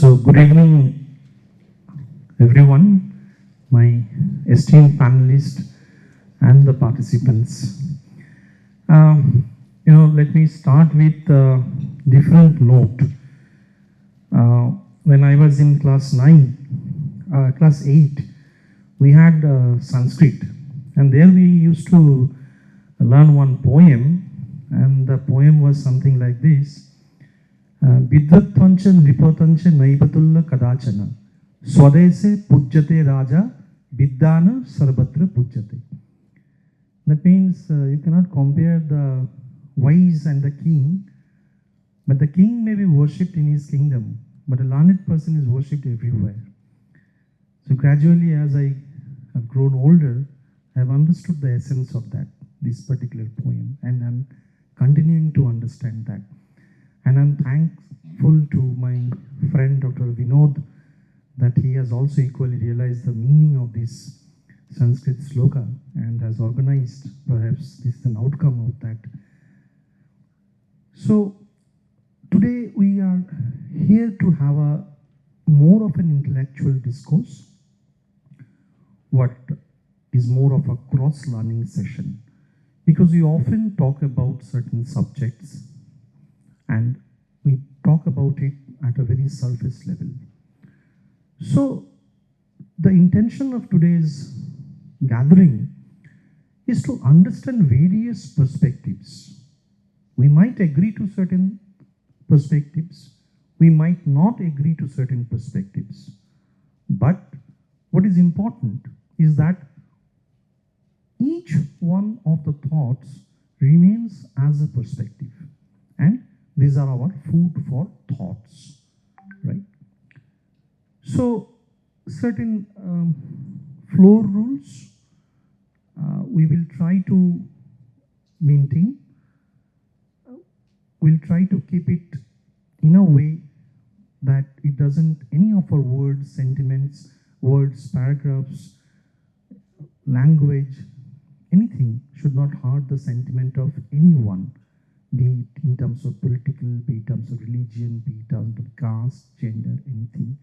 So, good evening, everyone, my esteemed panelists and the participants. Let me start with a different note. When I was in class 8, we had Sanskrit, and there we used to learn one poem, and the poem was something like this. Vidvatvancha nripatancha naipatulla kadachana swadese pujjate raja viddana sarvatra pujjate. That means you cannot compare the wise and the king, but the king may be worshipped in his kingdom, but a learned person is worshipped everywhere. So gradually, as I have grown older, I have understood the essence of this particular poem, and I'm continuing to understand that. And I'm thankful to my friend Dr. Vinod that he has also equally realized the meaning of this Sanskrit sloka and has organized, perhaps this is an outcome of that. So today we are here to have a more of an intellectual discourse, what is more of a cross-learning session, because we often talk about certain subjects and we talk about it at a very surface level. So the intention of today's gathering is to understand various perspectives. We might agree to certain perspectives, we might not agree to certain perspectives, but what is important is that each one of the thoughts remains as a perspective, and these are our food for thoughts, right? So certain floor rules we will try to maintain. We'll try to keep it in a way that it doesn't, any of our words, sentiments, words, paragraphs, language, anything should not hurt the sentiment of anyone, be it in terms of political, be it in terms of religion, be it in terms of caste, gender, anything.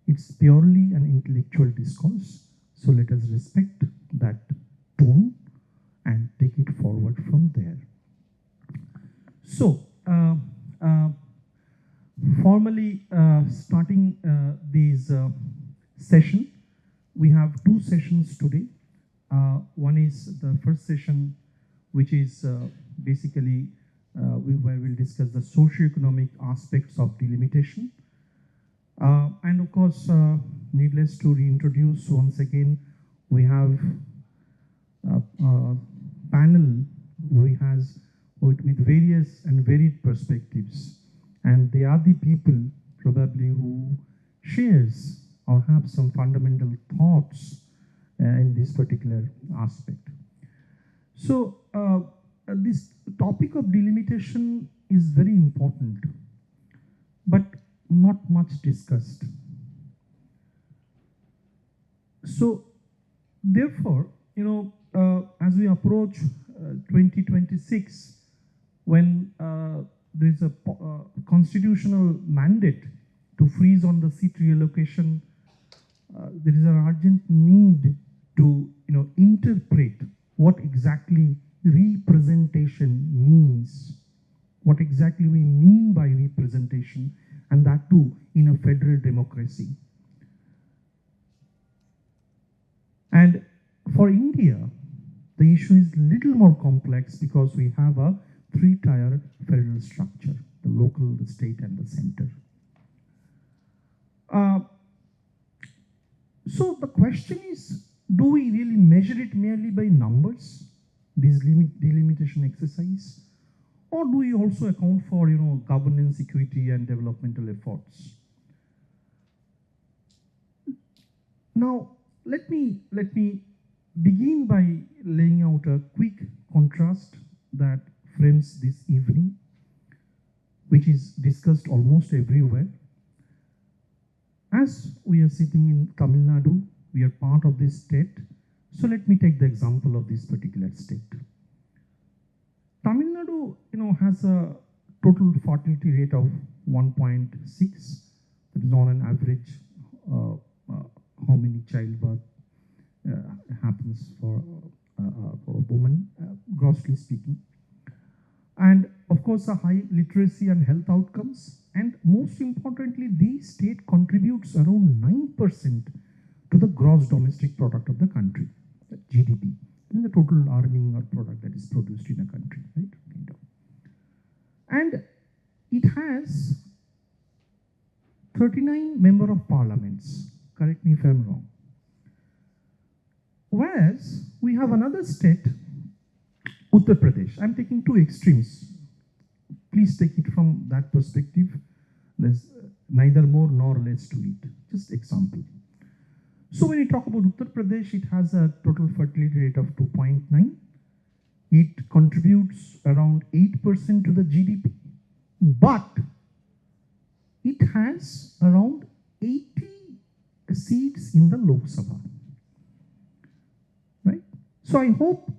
It's purely an intellectual discourse, so let us respect that tone and take it forward from there. So, formally starting this session, we have two sessions today. One is the first session, which is basically where we'll discuss the socio-economic aspects of delimitation. And of course, needless to reintroduce once again, we have a panel with various and varied perspectives, and they are the people probably who shares or have some fundamental thoughts in this particular aspect. So this topic of delimitation is very important, but not much discussed. So therefore, as we approach 2026, when there is a constitutional mandate to freeze on the seat reallocation, there is an urgent need to interpret what exactly representation means, what exactly we mean by representation, and that too in a federal democracy. And for India, the issue is little more complex because we have a three-tier federal structure: the local, the state, and the center. So the question is, do we really measure it merely by numbers, this delimitation exercise, or do we also account for governance, equity, and developmental efforts? Now, let me begin by laying out a quick contrast that frames this evening, which is discussed almost everywhere. As we are sitting in Tamil Nadu, we are part of this state. So let me take the example of this particular state. Tamil Nadu, has a total fertility rate of 1.6. That is on an average how many childbirth happens for a woman, grossly speaking. And of course, a high literacy and health outcomes. And most importantly, the state contributes around 9% to the gross domestic product of the country, the GDP, and the total earning or product that is produced in a country, right? And it has 39 member of parliaments, correct me if I'm wrong. Whereas we have another state, Uttar Pradesh. I'm taking two extremes. Please take it from that perspective. There's neither more nor less to it. Just example. So when we talk about Uttar Pradesh, it has a total fertility rate of 2.9. It contributes around 8% to the GDP, but it has around 80 seats in the Lok Sabha. Right? So I hope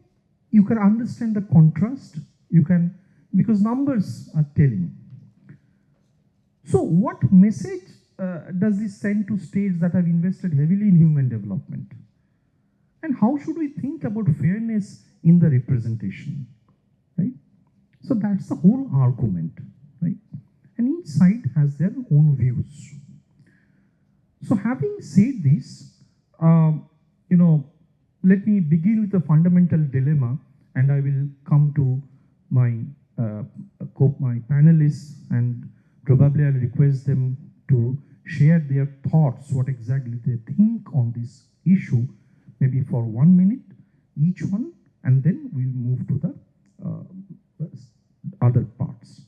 you can understand the contrast. You can, because numbers are telling. So what message does this send to states that have invested heavily in human development? And how should we think about fairness in the representation? Right? So that's the whole argument. Right? And each side has their own views. So having said this, let me begin with a fundamental dilemma, and I will come to my my panelists, and probably I'll request them to share their thoughts, what exactly they think on this issue, maybe for 1 minute each one, and then we'll move to the other parts.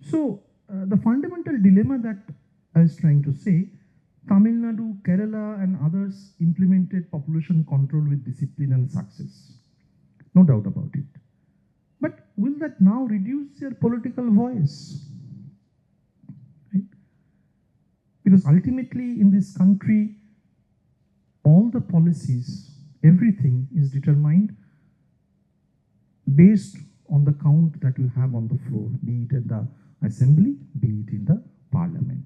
So the fundamental dilemma that I was trying to say, Tamil Nadu, Kerala and others implemented population control with discipline and success. No doubt about it. But will that now reduce their political voice? Right? Because ultimately in this country, all the policies, everything is determined based on the count that you have on the floor, be it in the assembly, be it in the parliament.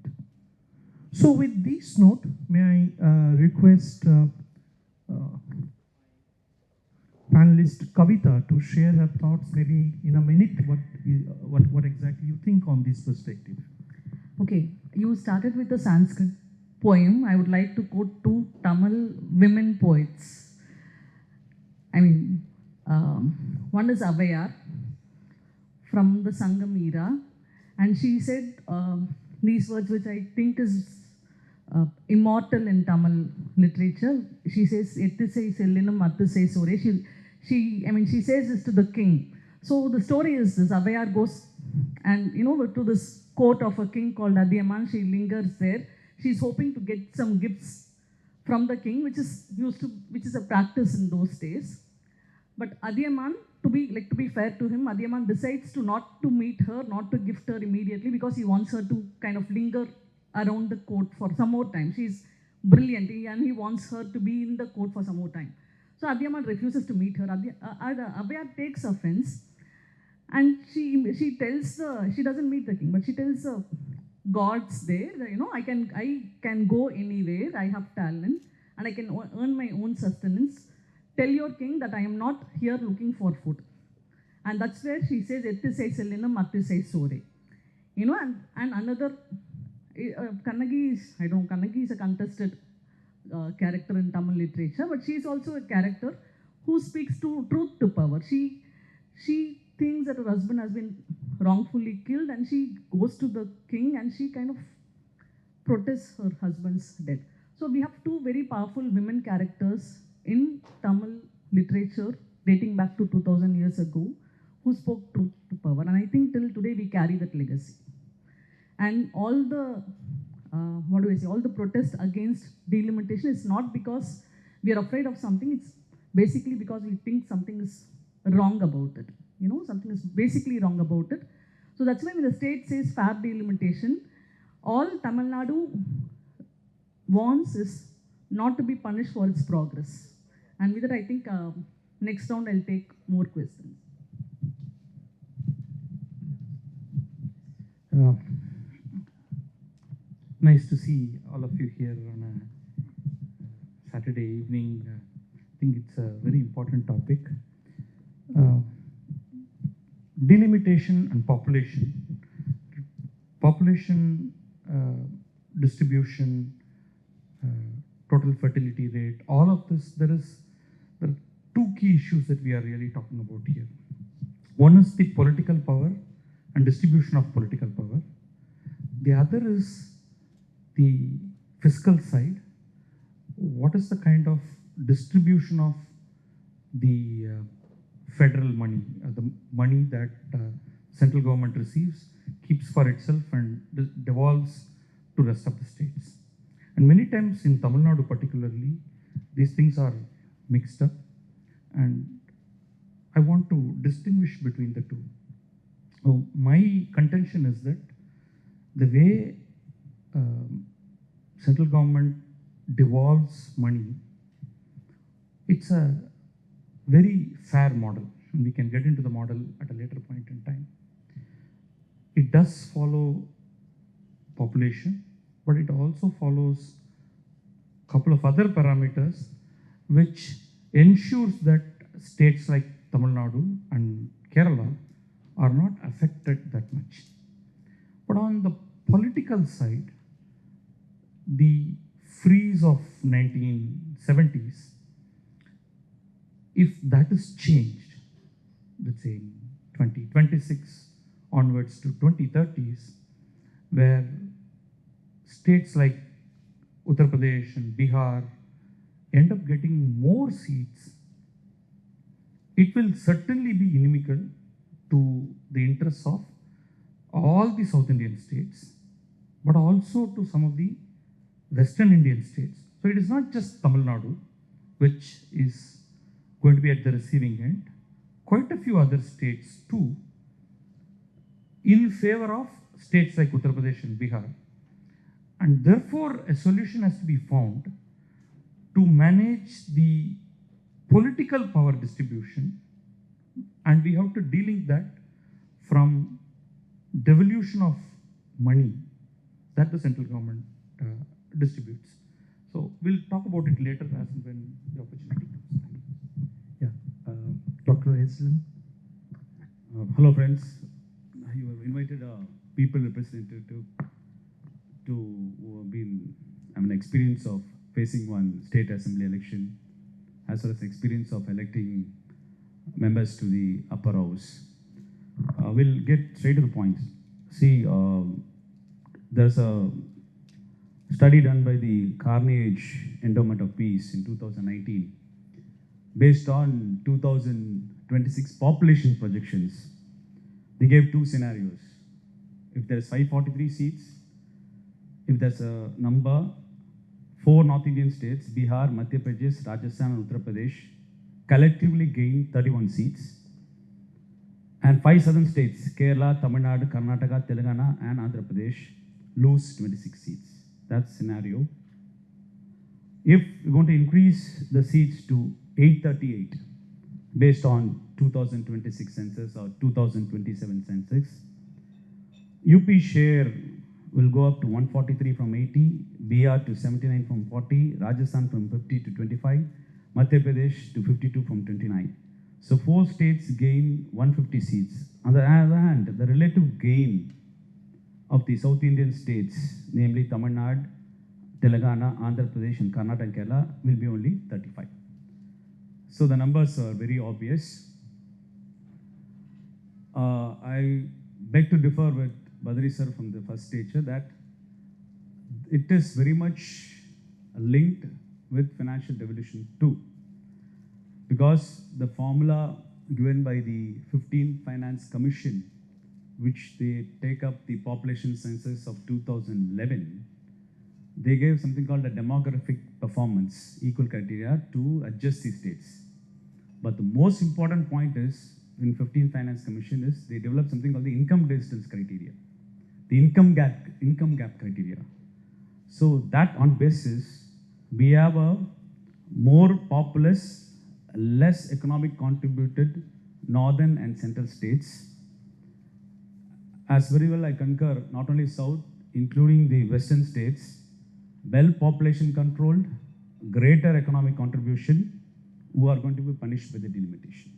So with this note, may I request panelist Kavitha to share her thoughts, maybe in a minute, what exactly you think on this perspective. Okay, you started with a Sanskrit poem. I would like to quote two Tamil women poets. I mean, one is Avayar from the Sangam era, and she said these words which I think is immortal in Tamil literature. She says, "Ethisai sellinum athisai sore." She says this to the king. So the story is this: Avayar goes and to this court of a king called Adiyaman. She lingers there. She's hoping to get some gifts from the king, which is a practice in those days. But Adiyaman, to be fair to him, Adiyaman decides not to meet her, not to gift her immediately, because he wants her to kind of linger around the court for some more time. She's brilliant, and he wants her to be in the court for some more time. So Adiyaman refuses to meet her. Avayar takes offense, and she doesn't meet the king, but she tells the gods there, I can go anywhere. I have talent, and I can earn my own sustenance. Tell your king that I am not here looking for food. And that's where she says, "Ethisai sellinam athisai sore." And another, Kannagi is a contested character in Tamil literature, but she is also a character who speaks to truth to power. She thinks that her husband has been wrongfully killed, and she goes to the king and she kind of protests her husband's death. So we have two very powerful women characters in Tamil literature dating back to 2000 years ago who spoke truth to power. And I think till today we carry that legacy. And all the, all the protests against delimitation is not because we are afraid of something, it's basically because we think something is wrong about it. Something is basically wrong about it. So that's why when the state says fair delimitation, all Tamil Nadu wants is not to be punished for its progress. And with that, I think next round I'll take more questions. Nice to see all of you here on a Saturday evening. I think it's a very important topic. Delimitation and population. Population distribution, total fertility rate, all of this, there are two key issues that we are really talking about here. One is the political power and distribution of political power. The other is the fiscal side. What is the kind of distribution of the federal money, the money that central government receives, keeps for itself and devolves to rest of the states. And many times in Tamil Nadu particularly, these things are mixed up, and I want to distinguish between the two. My contention is that the way central government devolves money, it's a very fair model, and we can get into the model at a later point in time. It does follow population, but it also follows a couple of other parameters which ensures that states like Tamil Nadu and Kerala are not affected that much. But on the political side, the freeze of 1970s, if that is changed, let's say 2026 onwards to 2030s, where states like Uttar Pradesh and Bihar end up getting more seats, it will certainly be inimical to the interests of all the South Indian states, but also to some of the Western Indian states. So it is not just Tamil Nadu, which is going to be at the receiving end. Quite a few other states too, in favor of states like Uttar Pradesh and Bihar. And therefore, a solution has to be found to manage the political power distribution, and we have to delink that from devolution of money that the central government distributes. So we'll talk about it later as and when the opportunity comes. Yeah, Dr. Ezhilan. Hello friends, you have invited a people representative who have been, experience of facing one state assembly election, as well as experience of electing members to the upper house. We'll get straight to the point. See, there's a study done by the Carnegie Endowment of Peace in 2019, based on 2026 population projections. They gave two scenarios. If there's 543 seats, if there's a number, 4 North Indian states, Bihar, Madhya Pradesh, Rajasthan and Uttar Pradesh, collectively gain 31 seats. And 5 southern states, Kerala, Tamil Nadu, Karnataka, Telangana and Andhra Pradesh, lose 26 seats. That's scenario. If we're going to increase the seats to 838, based on 2026 census or 2027 census, UP share will go up to 143 from 80, Bihar to 79 from 40, Rajasthan from 50 to 25, Madhya Pradesh to 52 from 29. So 4 states gain 150 seats. On the other hand, the relative gain of the South Indian states, namely Tamil Nadu, Telangana, Andhra Pradesh and Karnataka and Kerala, will be only 35. So the numbers are very obvious. I beg to differ with Badri sir from the first stature that it is very much linked with financial devolution too, because the formula given by the 15th Finance Commission, which they take up the population census of 2011, they gave something called a demographic performance equal criteria to adjust the states. But the most important point is, in 15th Finance Commission, is they developed something called the income distance criteria, the income gap criteria. So that on basis, we have a more populous, less economic contributed northern and central states. As very well I concur, not only south, including the western states, well population controlled, greater economic contribution, who are going to be punished by the delimitation.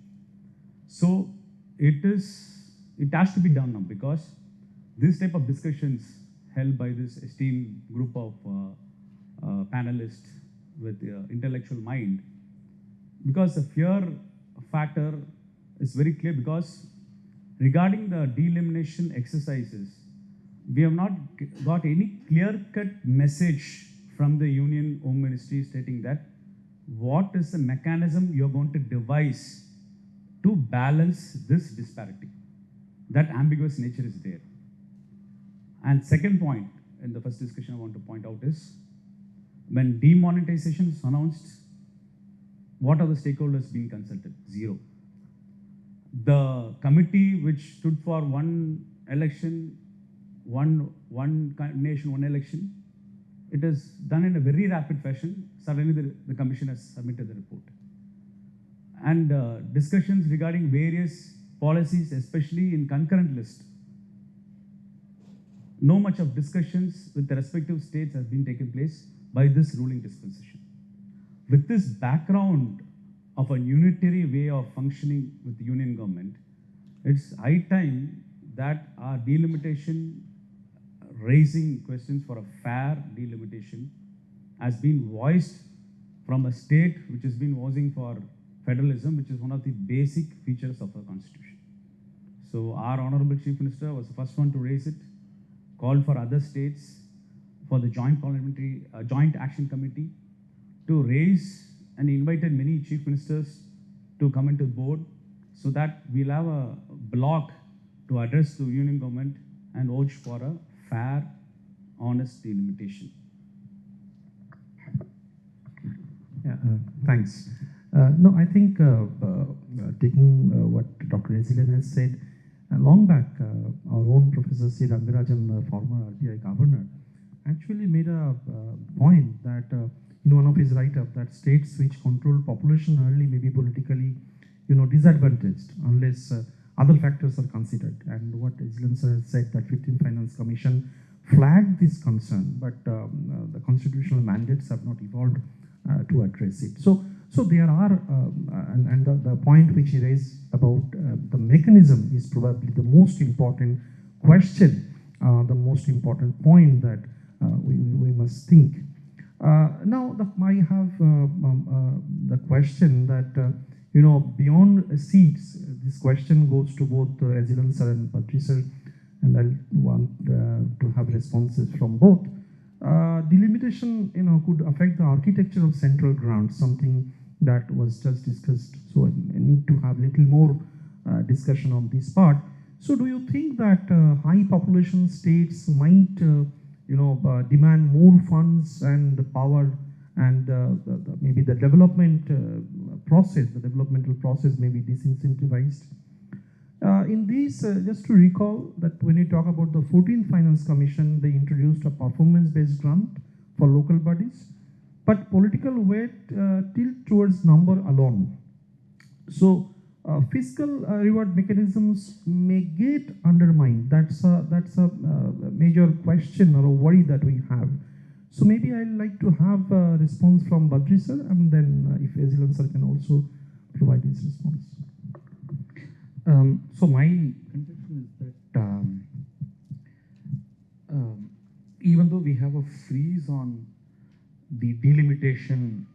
So it has to be done now, because this type of discussions held by this esteemed group of panelists with intellectual mind, because the fear factor is very clear, because regarding the delimitation exercises, we have not got any clear-cut message from the Union Home Ministry stating that what is the mechanism you are going to devise to balance this disparity. That ambiguous nature is there. And second point in the first discussion I want to point out is, when demonetization is announced, what are the stakeholders being consulted? Zero. The committee which stood for one election, one nation, one election, it is done in a very rapid fashion. Suddenly the commission has submitted the report. And discussions regarding various policies, especially in concurrent list, no much of discussions with the respective states has been taken place by this ruling dispensation. With this background of a unitary way of functioning with the union government, it's high time that our delimitation, raising questions for a fair delimitation, has been voiced from a state which has been voicing for federalism, which is one of the basic features of our constitution. So our Honorable Chief Minister was the first one to raise it, called for other states for the joint parliamentary joint action committee to raise, and invited many chief ministers to come into the board, so that we'll have a block to address the union government and urge for a fair, honest delimitation. Yeah, thanks. No, I think taking what Dr. Ezhilan has said, long back, our own Professor C. Rangarajan, the former RBI governor, actually made a point that in one of his write-up, that states which control population early may be politically, disadvantaged unless other factors are considered. And what Ezhilan sir has said, that 15th Finance Commission flagged this concern, but the constitutional mandates have not evolved to address it. So there are, and the point which he raised about the mechanism is probably the most important question, the most important point that we must think. Now, I have the question that, beyond seats, this question goes to both Ezhilan sir and Badri sir, and I want to have responses from both. Delimitation, could affect the architecture of central ground, something that was just discussed. So I need to have a little more discussion on this part. So do you think that high population states might, demand more funds and the power, and maybe the development process, the developmental process may be disincentivized? In this, just to recall that when you talk about the 14th Finance Commission, they introduced a performance-based grant for local bodies, but political weight tilt towards number alone. So fiscal reward mechanisms may get undermined. That's a major question or a worry that we have. So maybe I'd like to have a response from Badri sir, and then if Ezhilan sir can also provide his response. So my contention is that even though we have a freeze on the delimitation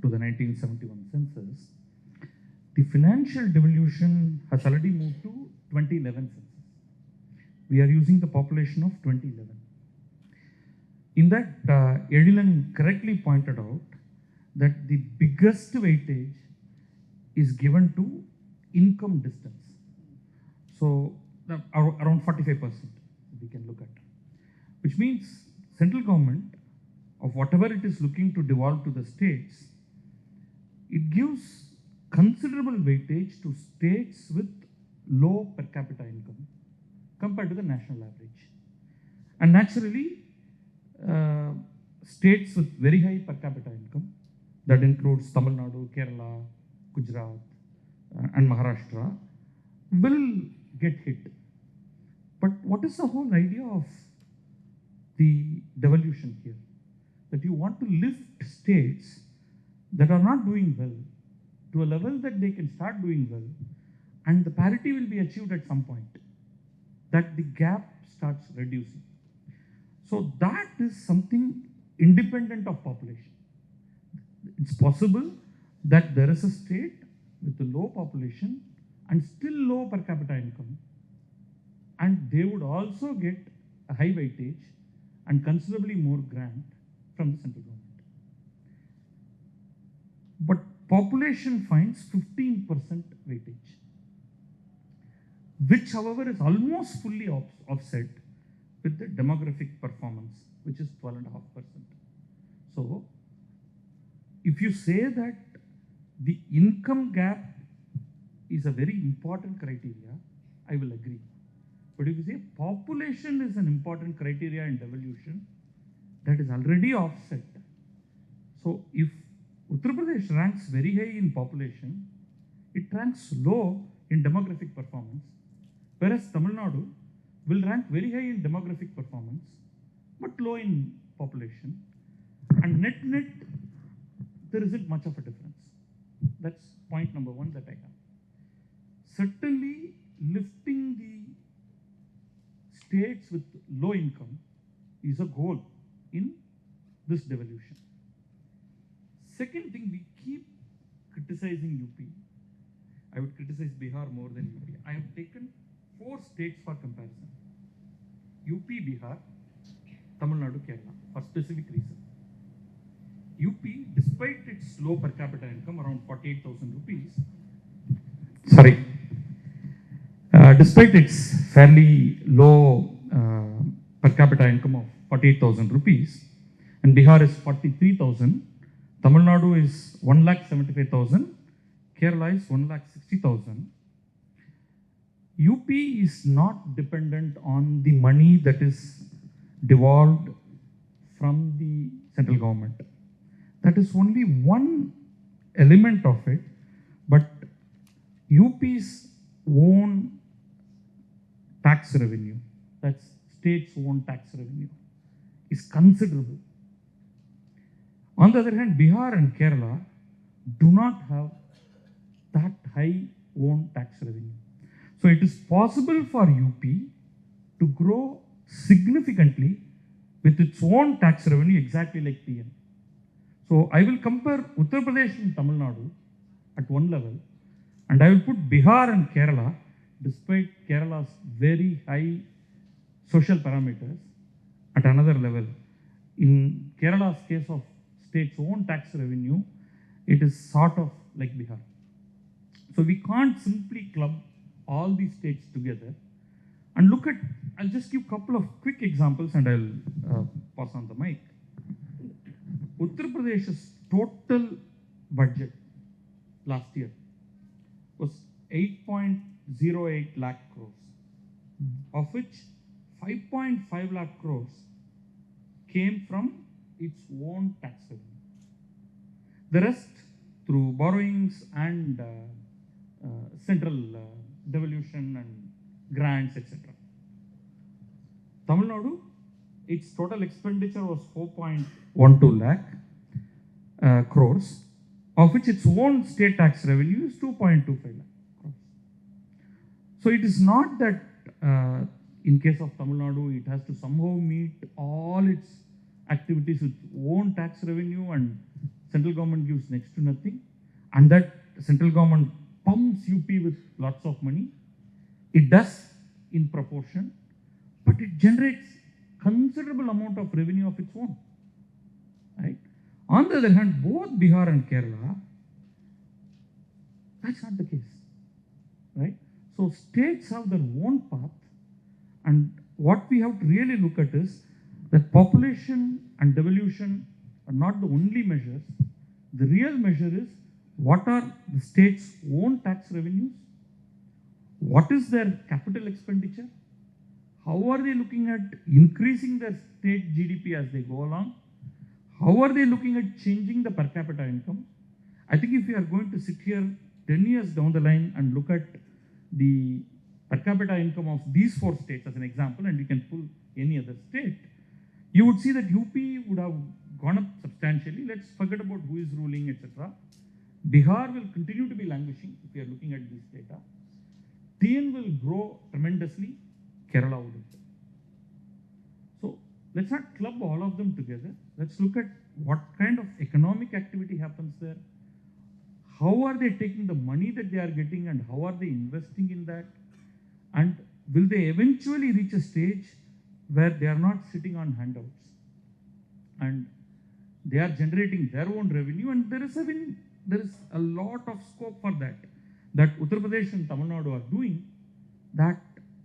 to the 1971 census, the financial devolution has already moved to 2011 census. We are using the population of 2011. In that, Ezhilan correctly pointed out that the biggest weightage is given to income distance. So around 45% we can look at, which means central government, of whatever it is looking to devolve to the states, it gives considerable weightage to states with low per capita income compared to the national average. And naturally, states with very high per capita income, that includes Tamil Nadu, Kerala, Gujarat, and Maharashtra, will get hit. But what is the whole idea of the devolution here. That you want to lift states that are not doing well to a level that they can start doing well, and the parity will be achieved at some point, that the gap starts reducing. So that is something independent of population. It's possible that there is a state with a low population and still low per capita income, and they would also get a high weightage and considerably more grant from the central government. But population finds 15% weightage, which however is almost fully offset with the demographic performance, which is 12.5%. So if you say that the income gap is a very important criteria, I will agree. But if you say population is an important criteria in devolution, that is already offset. So if Uttar Pradesh ranks very high in population, it ranks low in demographic performance, whereas Tamil Nadu will rank very high in demographic performance, but low in population. And net, there isn't much of a difference. That's point number one that I have. Certainly, lifting the states with low income is a goal in this devolution. Second thing, we keep criticizing UP. I would criticize Bihar more than UP. I have taken 4 states for comparison: UP, Bihar, Tamil Nadu, Kerala, for specific reason. UP, despite its low per capita income, around 48,000 rupees, despite its fairly low per capita income of 48,000 rupees, and Bihar is 43,000, Tamil Nadu is 1,75,000, Kerala is 1,60,000. UP is not dependent on the money that is devolved from the central government. That is only one element of it, but UP's own tax revenue, that's state's own tax revenue, is considerable. On the other hand, Bihar and Kerala do not have that high own tax revenue. So it is possible for UP to grow significantly with its own tax revenue exactly like TN. So I will compare Uttar Pradesh and Tamil Nadu at one level, and I will put Bihar and Kerala, despite Kerala's very high social parameters, at another level. In Kerala's case of state's own tax revenue, it is sort of like Bihar. So we can't simply club all these states together and look at, I'll just give a couple of quick examples and I'll pass on the mic. Uttar Pradesh's total budget last year was 8.08 lakh crores, of which 5.5 lakh crores came from its own tax revenue. The rest through borrowings and central devolution and grants, etc. Tamil Nadu, its total expenditure was 4.12 lakh crores, of which its own state tax revenue is 2.25 lakh crores. So it is not that in case of Tamil Nadu, it has to somehow meet all its activities with own tax revenue and central government gives next to nothing, and that central government pumps UP with lots of money. It does in proportion, but it generates considerable amount of revenue of its own. Right? On the other hand, both Bihar and Kerala, that's not the case. Right? So states have their own path, and what we have to really look at is that population and devolution are not the only measures. The real measure is what are the state's own tax revenues, what is their capital expenditure, how are they looking at increasing their state GDP as they go along, how are they looking at changing the per capita income. I think if we are going to sit here 10 years down the line and look at the per capita income of these 4 states as an example, and we can pull any other state, you would see that UP would have gone up substantially. Let's forget about who is ruling, etc. Bihar will continue to be languishing if you are looking at this data. TN will grow tremendously. Kerala would. So let's not club all of them together. Let's look at what kind of economic activity happens there. How are they taking the money that they are getting and how are they investing in that? And will they eventually reach a stage where they are not sitting on handouts and they are generating their own revenue, and there is a lot of scope for that Uttar Pradesh and Tamil Nadu are doing, that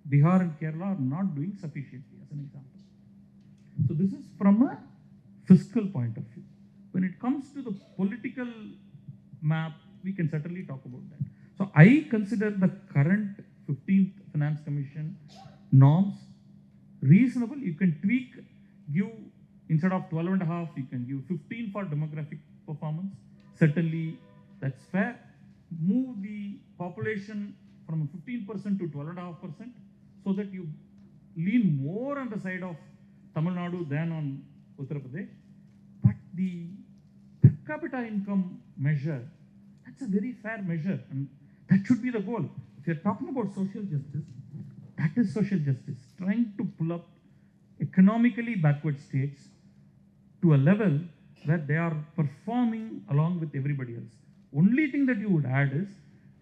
Bihar and Kerala are not doing sufficiently, as an example. So this is from a fiscal point of view. When it comes to the political map, we can certainly talk about that. So I consider the current 15th Finance Commission norms reasonable. You can tweak, give instead of 12.5, you can give 15 for demographic performance. Certainly that's fair. Move the population from 15% to 12.5% so that you lean more on the side of Tamil Nadu than on Uttar Pradesh. But the per capita income measure, that's a very fair measure, and that should be the goal. If you're talking about social justice, that is social justice, trying to pull up economically backward states to a level where they are performing along with everybody else. Only thing that you would add is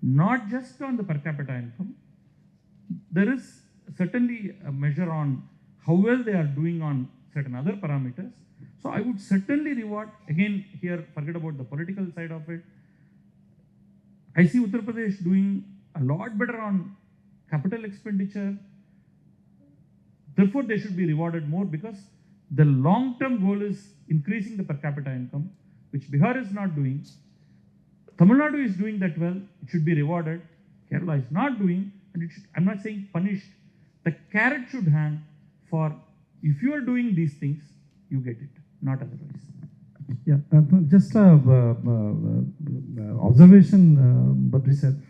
not just on the per capita income. There is certainly a measure on how well they are doing on certain other parameters. So I would certainly reward, again here, forget about the political side of it. I see Uttar Pradesh doing a lot better on capital expenditure. Therefore, they should be rewarded more because the long-term goal is increasing the per capita income, which Bihar is not doing. Tamil Nadu is doing that well, it should be rewarded. Kerala is not doing, and it should, I'm not saying punished. The carrot should hang for, if you are doing these things, you get it, not otherwise. Yeah, just observation, Badri said.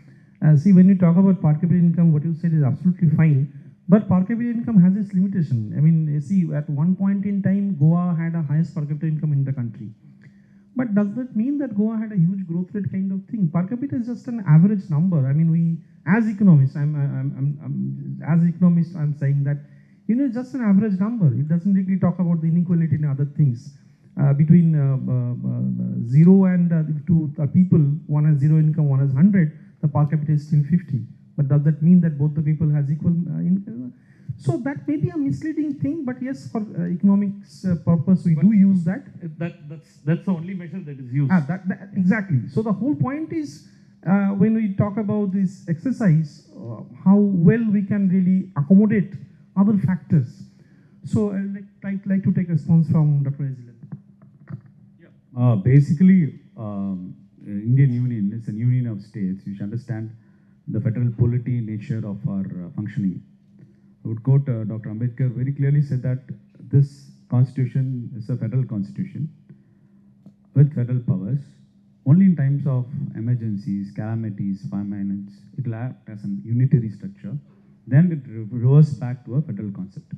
See, when you talk about per capita income, what you said is absolutely fine. But per capita income has its limitation. I mean, see, at one point in time, Goa had the highest per capita income in the country. But does that mean that Goa had a huge growth rate kind of thing? Per capita is just an average number. I mean, we, as economists, I'm saying that, you know, it's just an average number. It doesn't really talk about the inequality and other things. Between 0 and two people, one has 0 income, one has 100, the per capita is still 50. But does that mean that both the people has equal income? So that may be a misleading thing, but yes, for economics purpose, we do use that. That's the only measure that is used. Exactly. So the whole point is, when we talk about this exercise, how well we can really accommodate other factors. So I'd like to take a response from Dr. Ezhilan. Basically, Indian Union is a union of states. You should understand the federal polity nature of our functioning. I would quote Dr. Ambedkar very clearly said that this constitution is a federal constitution with federal powers. Only in times of emergencies, calamities, famines, it will act as a unitary structure. Then it reverts back to a federal concept.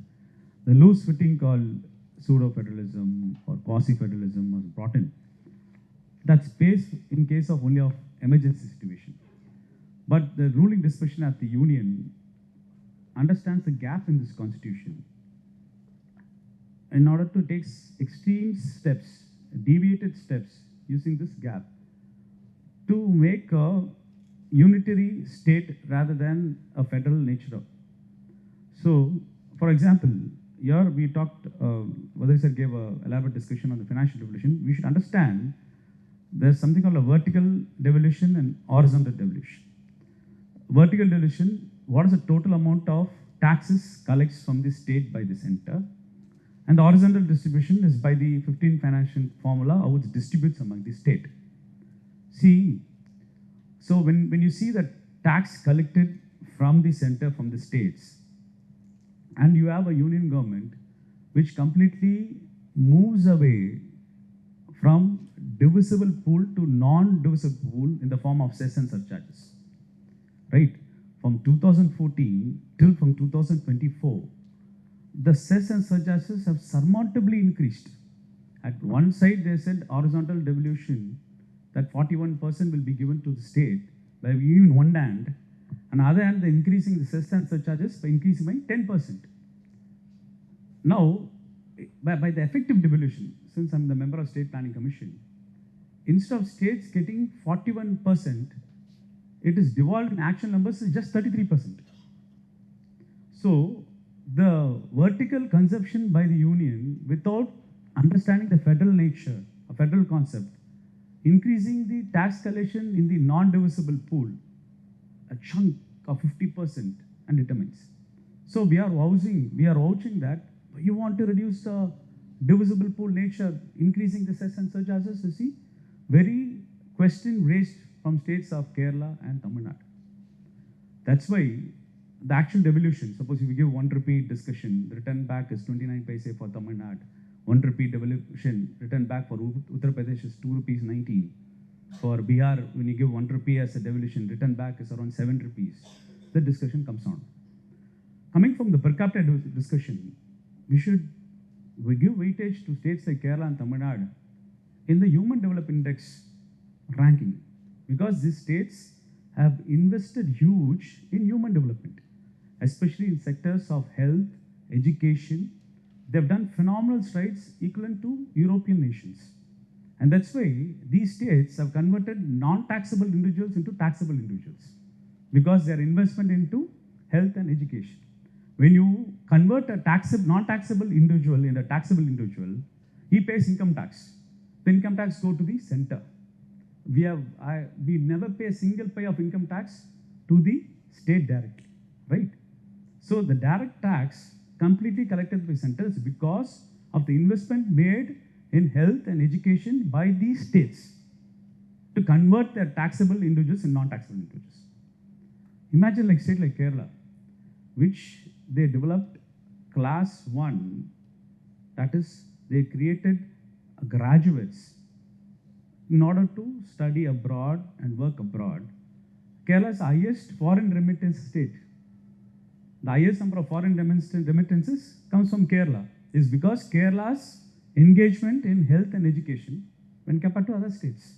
The loose fitting called pseudo-federalism or quasi-federalism was brought in. That's based in case of only of emergency situation. But the ruling discussion at the union understands the gap in this constitution in order to take extreme steps, deviated steps using this gap to make a unitary state rather than a federal nature. So, for example, here we talked, Badri sir gave an elaborate discussion on the financial devolution. We should understand there's something called a vertical devolution and horizontal devolution. Vertical devolution, what is the total amount of taxes collects from the state by the center? And the horizontal distribution is by the 15 financial formula, how it distributes among the state. See, so when you see that tax collected from the center, from the states, and you have a union government which completely moves away from divisible pool to non-divisible pool in the form of cess and surcharges. Right? From 2014 till from 2024, the cess and surcharges have surmountably increased. At one side, they said horizontal devolution, that 41% will be given to the state by giving one hand. On the other hand, they're increasing the cess and surcharges by increasing by 10%. Now, by the effective devolution, since I'm the member of State Planning Commission, instead of states getting 41%, it is devolved in actual numbers is just 33%. So, the vertical consumption by the union without understanding the federal nature, a federal concept, increasing the tax collection in the non-divisible pool, a chunk of 50% and determines. So we are vouching that you want to reduce the divisible pool nature, increasing the cess and surcharges, you see, very question raised from states of Kerala and Tamil Nadu. That's why the actual devolution, suppose if you give 1 rupee discussion, the return back is 29 paise for Tamil Nadu. 1 rupee devolution, return back for Uttar Pradesh is 2 rupees 19. For Bihar, when you give 1 rupee as a devolution, return back is around 7 rupees. The discussion comes on. Coming from the per capita discussion, we give weightage to states like Kerala and Tamil Nadu in the Human Development Index ranking, because these states have invested huge in human development, especially in sectors of health, education. They've done phenomenal strides equivalent to European nations. And that's why these states have converted non-taxable individuals into taxable individuals, because their investment into health and education. When you convert a non-taxable individual into a taxable individual, he pays income tax. The income tax goes to the center. We never pay a single pay of income tax to the state directly, right? So the direct tax completely collected by centers because of the investment made in health and education by these states to convert their taxable individuals in non-taxable individuals. Imagine like state like Kerala, which they developed class 1, that is, they created graduates in order to study abroad and work abroad. Kerala is the highest foreign remittance state. The highest number of foreign remittances comes from Kerala, is because Kerala's engagement in health and education when compared to other states.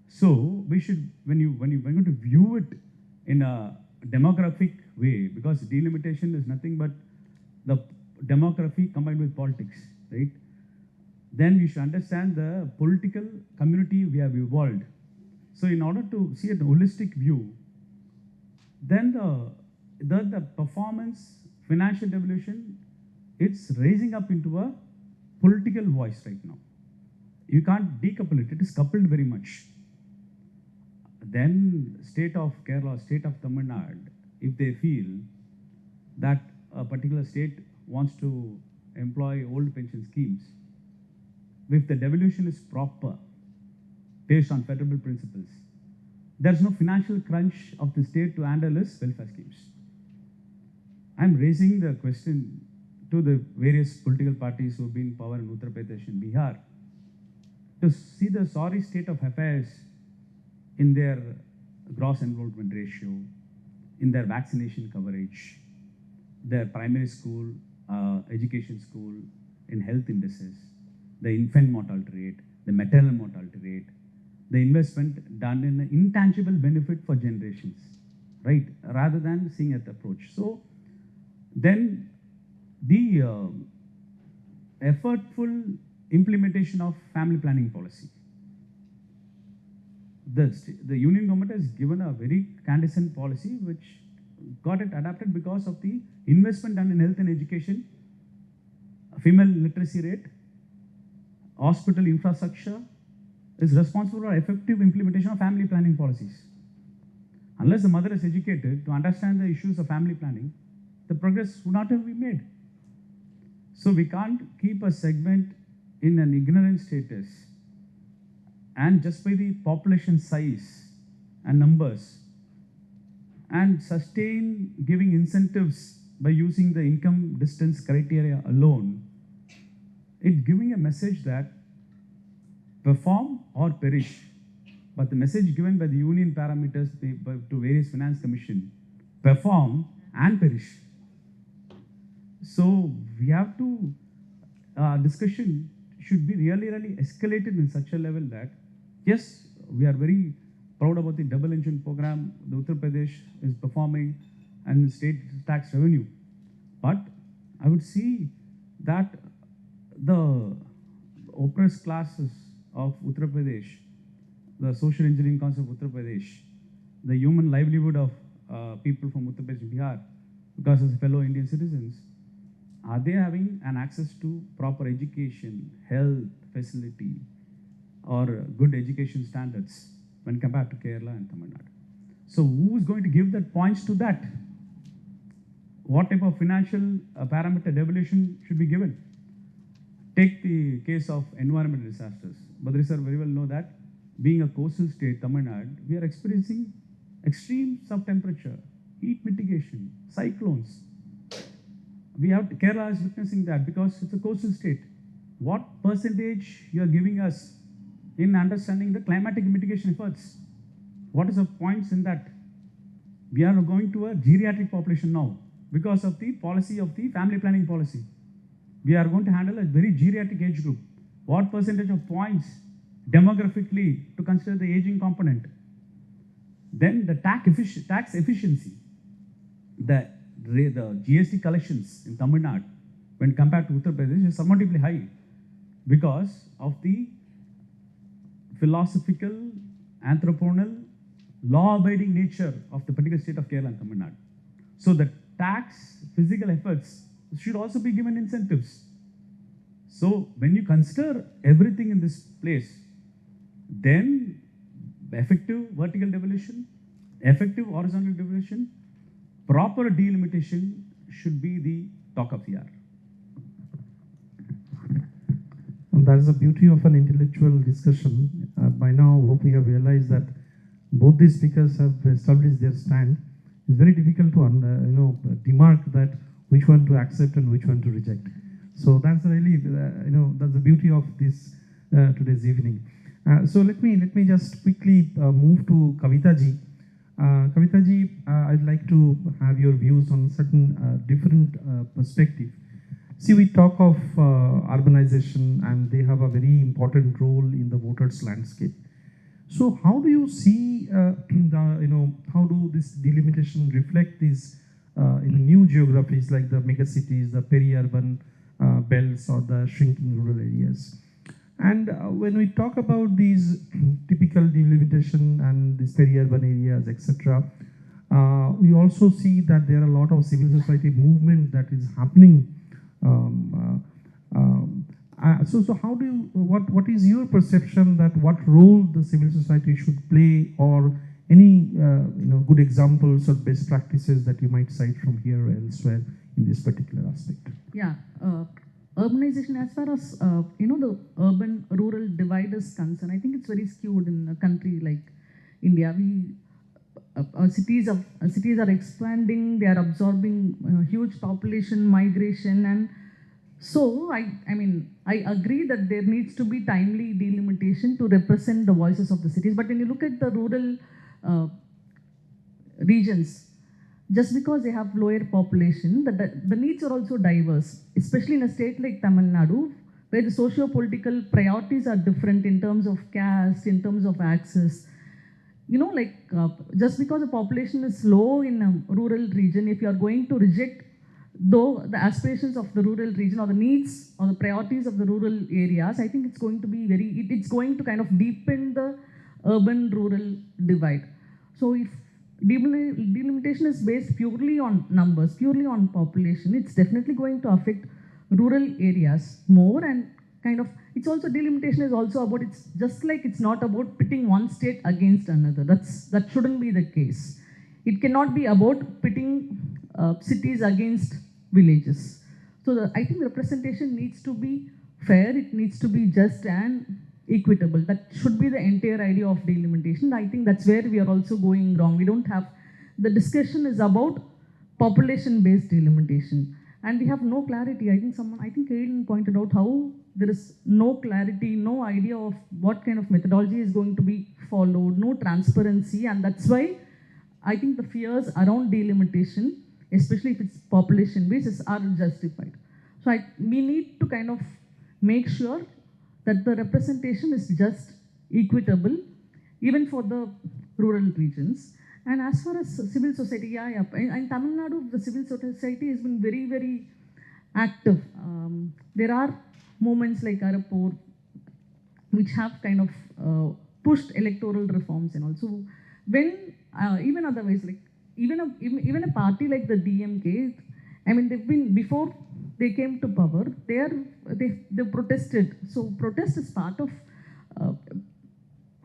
So we should, when you're going to view it in a demographic way, because delimitation is nothing but the demography combined with politics, right? Then we should understand the political community we have evolved. So in order to see a holistic view, then the performance, financial devolution, it's raising up into a political voice right now. You can't decouple it, it is coupled very much. Then state of Kerala, state of Tamil Nadu, if they feel that a particular state wants to employ old pension schemes, if the devolution is proper, based on federal principles, there's no financial crunch of the state to handle its welfare schemes. I'm raising the question to the various political parties who have been in power in Uttar Pradesh and Bihar to see the sorry state of affairs in their gross enrollment ratio, in their vaccination coverage, their primary school, education school, in health indices, the infant mortality rate, the maternal mortality rate, the investment done in an intangible benefit for generations, right? Rather than seeing at the approach. So then the effortful implementation of family planning policy. The union government has given a very candescent policy which got it adapted because of the investment done in health and education, female literacy rate, hospital infrastructure is responsible for effective implementation of family planning policies. Unless the mother is educated to understand the issues of family planning, the progress would not have been made. So we can't keep a segment in an ignorant status and just by the population size and numbers and sustain giving incentives by using the income distance criteria alone, it giving a message that perform or perish. But the message given by the union parameters to various finance commission, perform and perish. So we have to, discussion should be really, really escalated in such a level that, yes, we are very proud about the double engine program the Uttar Pradesh is performing and state tax revenue. But I would see that the oppressed classes of Uttar Pradesh, the social engineering concept of Uttar Pradesh, the human livelihood of people from Uttar Pradesh, Bihar, because as fellow Indian citizens, are they having an access to proper education, health facility, or good education standards when compared to Kerala and Tamil Nadu? So who is going to give that points to that? What type of financial parameter devolution should be given? Take the case of environmental disasters. Badri sir very well know that being a coastal state, Tamil Nadu, we are experiencing extreme sub-temperature, heat mitigation, cyclones. Kerala is witnessing that because it's a coastal state. What percentage you are giving us in understanding the climatic mitigation efforts? What is the points in that? We are going to a geriatric population now because of the policy of the family planning policy. We are going to handle a very geriatric age group. What percentage of points demographically to consider the aging component? Then the tax efficiency, the GST collections in Tamil Nadu when compared to Uttar Pradesh is somewhatly high because of the philosophical, anthropronal, law-abiding nature of the particular state of Kerala and Tamil Nadu. So the tax physical efforts should also be given incentives. So when you consider everything in this place, then effective vertical devolution, effective horizontal devolution, proper delimitation should be the talk of the hour. And that is the beauty of an intellectual discussion. By now, hope we have realized that both these speakers have established their stand. It's very difficult to demark that which one to accept and which one to reject. So that's really that's the beauty of this today's evening. So let me just quickly move to Kavitha ji. Kavitha ji, I'd like to have your views on certain different perspective. See, we talk of urbanization, and they have a very important role in the voters' landscape. So, how do you see how do this delimitation reflect these in new geographies like the megacities, the peri-urban belts, or the shrinking rural areas? And when we talk about these typical delimitation and these peri-urban areas, etc., we also see that there are a lot of civil society movement that is happening. So how do you, what is your perception that what role the civil society should play, or any good examples or best practices that you might cite from here or elsewhere in this particular aspect? Yeah. Urbanization, as far as the urban-rural divide is concerned, I think it's very skewed in a country like India. Cities are expanding; they are absorbing huge population migration, and so I agree that there needs to be timely delimitation to represent the voices of the cities. But when you look at the rural regions, just because they have lower population, the needs are also diverse, especially in a state like Tamil Nadu, where the socio-political priorities are different in terms of caste, in terms of access. Just because the population is low in a rural region, if you are going to reject the aspirations of the rural region or the needs or the priorities of the rural areas, I think it's going to be it's going to kind of deepen the urban-rural divide. So if delimitation is based purely on numbers, purely on population, it's definitely going to affect rural areas more, and kind of it's also, delimitation is also about, it's just like it's not about pitting one state against another. That shouldn't be the case. It cannot be about pitting cities against villages. So I think representation needs to be fair, it needs to be just and equitable. That should be the entire idea of delimitation. I think that's where we are also going wrong. We don't have, the discussion is about population-based delimitation, and we have no clarity. I think Aiden pointed out how there is no clarity, no idea of what kind of methodology is going to be followed, no transparency, and that's why I think the fears around delimitation especially if it's population basis, are justified. So we need to kind of make sure that the representation is just equitable, even for the rural regions. And as far as civil society, in Tamil Nadu, the civil society has been very, very active. There are movements like Arapur, which have kind of pushed electoral reforms and also when even otherwise, like even a party like the DMK, I mean, they've been, before they came to power, they protested. So protest is part of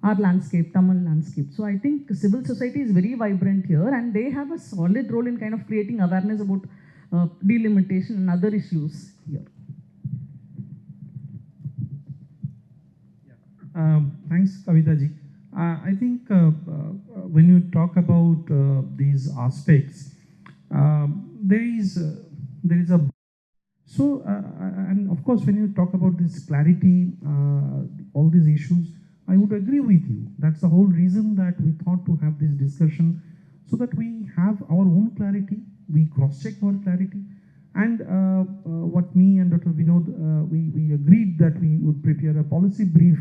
our landscape, Tamil landscape. So I think civil society is very vibrant here, and they have a solid role in kind of creating awareness about delimitation and other issues here. Thanks, Kavitha ji. I think when you talk about these aspects, there is a so and of course when you talk about this clarity, all these issues, I would agree with you. That's the whole reason that we thought to have this discussion, so that we have our own clarity, we cross-check our clarity, and what me and Dr. Vinod, we agreed that we would prepare a policy brief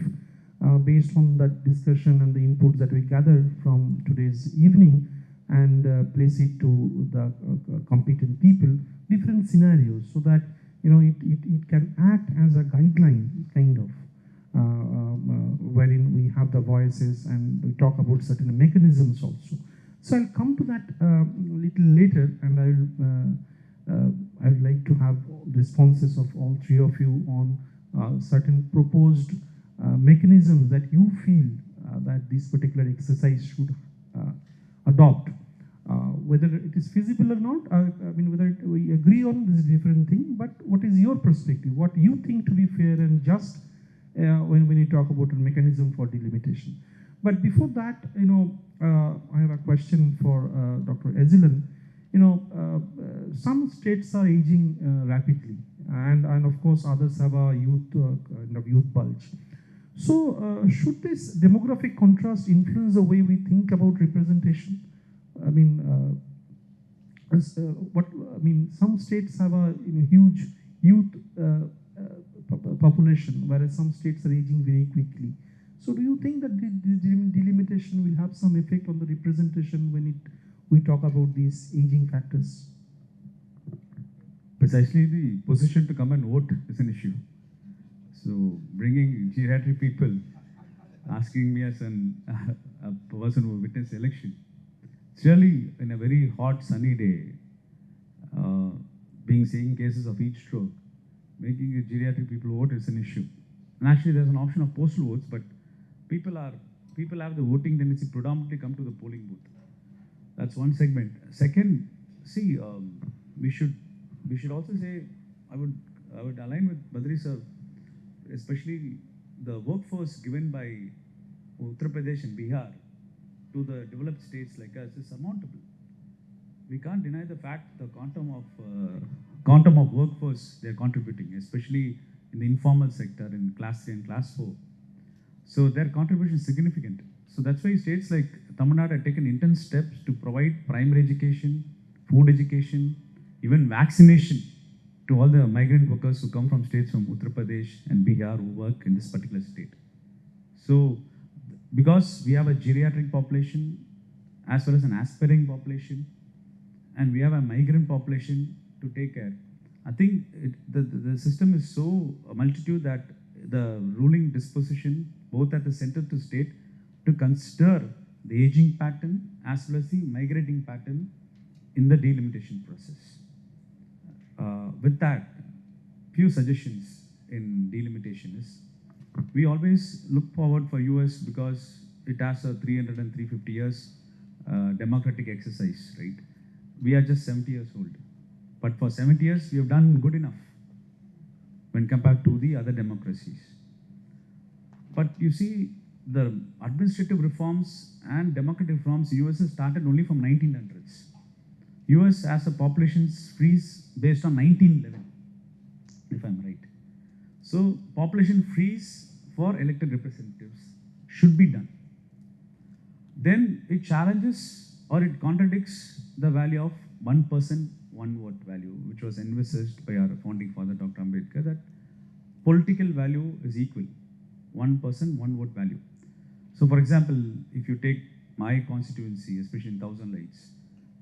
based on that discussion and the inputs that we gather from today's evening, and place it to the competent people, different scenarios, so that it can act as a guideline kind of, wherein we have the voices and we talk about certain mechanisms also. So I'll come to that a little later, and I would like to have responses of all three of you on certain proposed mechanisms that you feel that this particular exercise should adopt. Whether it is feasible or not, I mean, whether we agree on this different thing, but what is your perspective? What you think to be fair and just when you talk about a mechanism for delimitation? But before that, I have a question for Dr. Ezhilan. Some states are aging rapidly, and of course others have a youth bulge. So should this demographic contrast influence the way we think about representation? I mean, some states have a huge youth population, whereas some states are aging very quickly. So do you think that the delimitation will have some effect on the representation when we talk about these aging factors? Precisely the position to come and vote is an issue. So bringing geriatric people, asking me as a person who witnessed the election, it's really in a very hot sunny day, seeing cases of heat stroke, making geriatric people vote is an issue. And actually there's an option of postal votes, but people have the voting tendency predominantly come to the polling booth. That's one segment. Second, see, we should also say, I would align with Badri sir, especially the workforce given by Uttar Pradesh and Bihar to the developed states like us is surmountable. We can't deny the fact the quantum of workforce they are contributing, especially in the informal sector in class 3 and class 4. So their contribution is significant. So that's why states like Tamil Nadu have taken intense steps to provide primary education, food education, even vaccination to all the migrant workers who come from states from Uttar Pradesh and Bihar who work in this particular state. So because we have a geriatric population as well as an aspiring population, and we have a migrant population to take care, I think the system is so a multitude that the ruling disposition, both at the center to state, to consider the aging pattern as well as the migrating pattern in the delimitation process. With that, few suggestions in delimitation is, we always look forward for US because it has a 300 and 350 years democratic exercise, right? We are just 70 years old. But for 70 years, we have done good enough when compared to the other democracies. But you see, the administrative reforms and democratic reforms in US started only from 1900s. US has a population freeze based on 1911, if I'm right. So population freeze for elected representatives should be done. Then it challenges or it contradicts the value of one person, one vote value, which was envisaged by our founding father, Dr. Ambedkar, that political value is equal. One person, one vote value. So, for example, if you take my constituency, especially in Thousand Lights,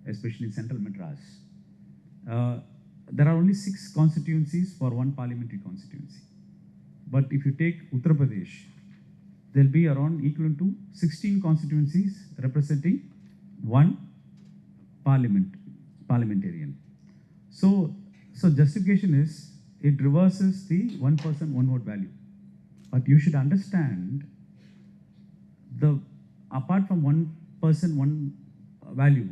especially in Central Madras, there are only 6 constituencies for one parliamentary constituency. But if you take Uttar Pradesh, there will be around equivalent to 16 constituencies representing one parliamentarian. So justification is it reverses the one person, one vote value. But you should understand apart from one person, one value,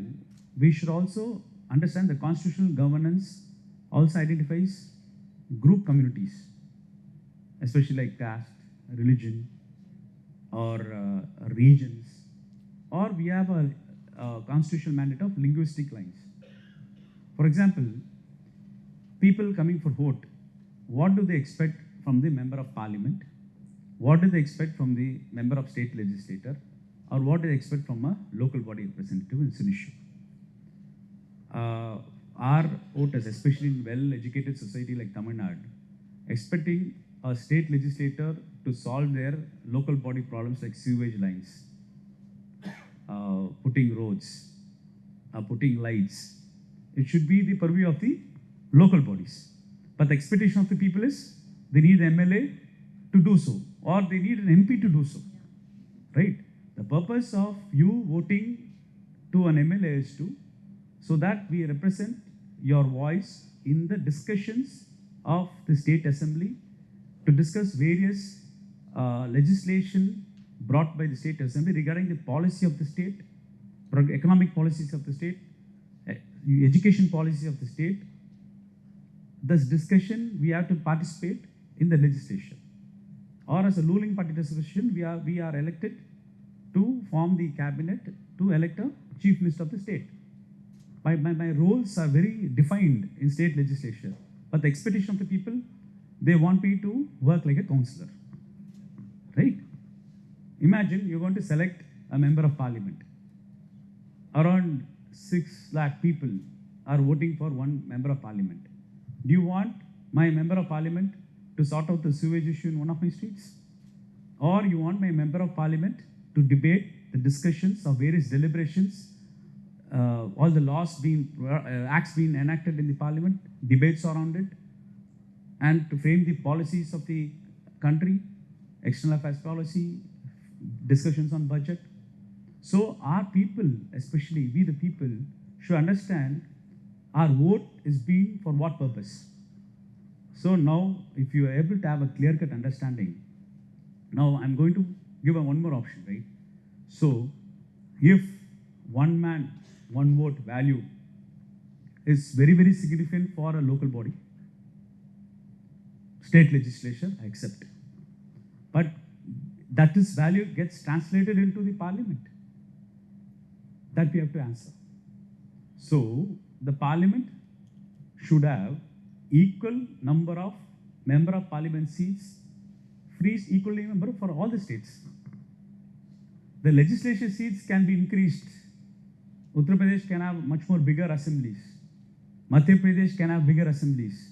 we should also understand the constitutional governance also identifies group communities, especially like caste, religion, or regions, or we have a constitutional mandate of linguistic lines. For example, people coming for vote, what do they expect from the member of parliament? What do they expect from the member of state legislator? Or what do they expect from a local body representative? It's an issue. Our voters, especially in well-educated society like Tamil Nadu, expecting a state legislator to solve their local body problems like sewage lines, putting roads, putting lights. It should be the purview of the local bodies. But the expectation of the people is they need an MLA to do so, or they need an MP to do so, right? The purpose of you voting to an MLA is so that we represent your voice in the discussions of the state assembly to discuss various legislation brought by the state assembly regarding the policy of the state, economic policies of the state, education policy of the state. This discussion, we have to participate in the legislation. Or as a ruling party discussion, we are elected to form the cabinet to elect a chief minister of the state. My roles are very defined in state legislation. But the expectation of the people, they want me to work like a councillor. Right? Imagine you're going to select a member of parliament. Around 6 lakh people are voting for one member of parliament. Do you want my member of parliament to sort out the sewage issue in one of my streets? Or you want my member of parliament to debate the discussions of various deliberations, all the laws acts being enacted in the parliament, debates around it, and to frame the policies of the country, external affairs policy, discussions on budget. So our people, especially we the people, should understand our vote is being for what purpose. So now, if you are able to have a clear-cut understanding, now I'm going to give one more option, right? So, if one man, one vote value is very, very significant for a local body, state legislation, I accept. But that this value gets translated into the parliament. That we have to answer. So, the parliament should have equal number of member of parliament seats, free equally number for all the states. The legislative seats can be increased. Uttar Pradesh can have much more bigger assemblies. Madhya Pradesh can have bigger assemblies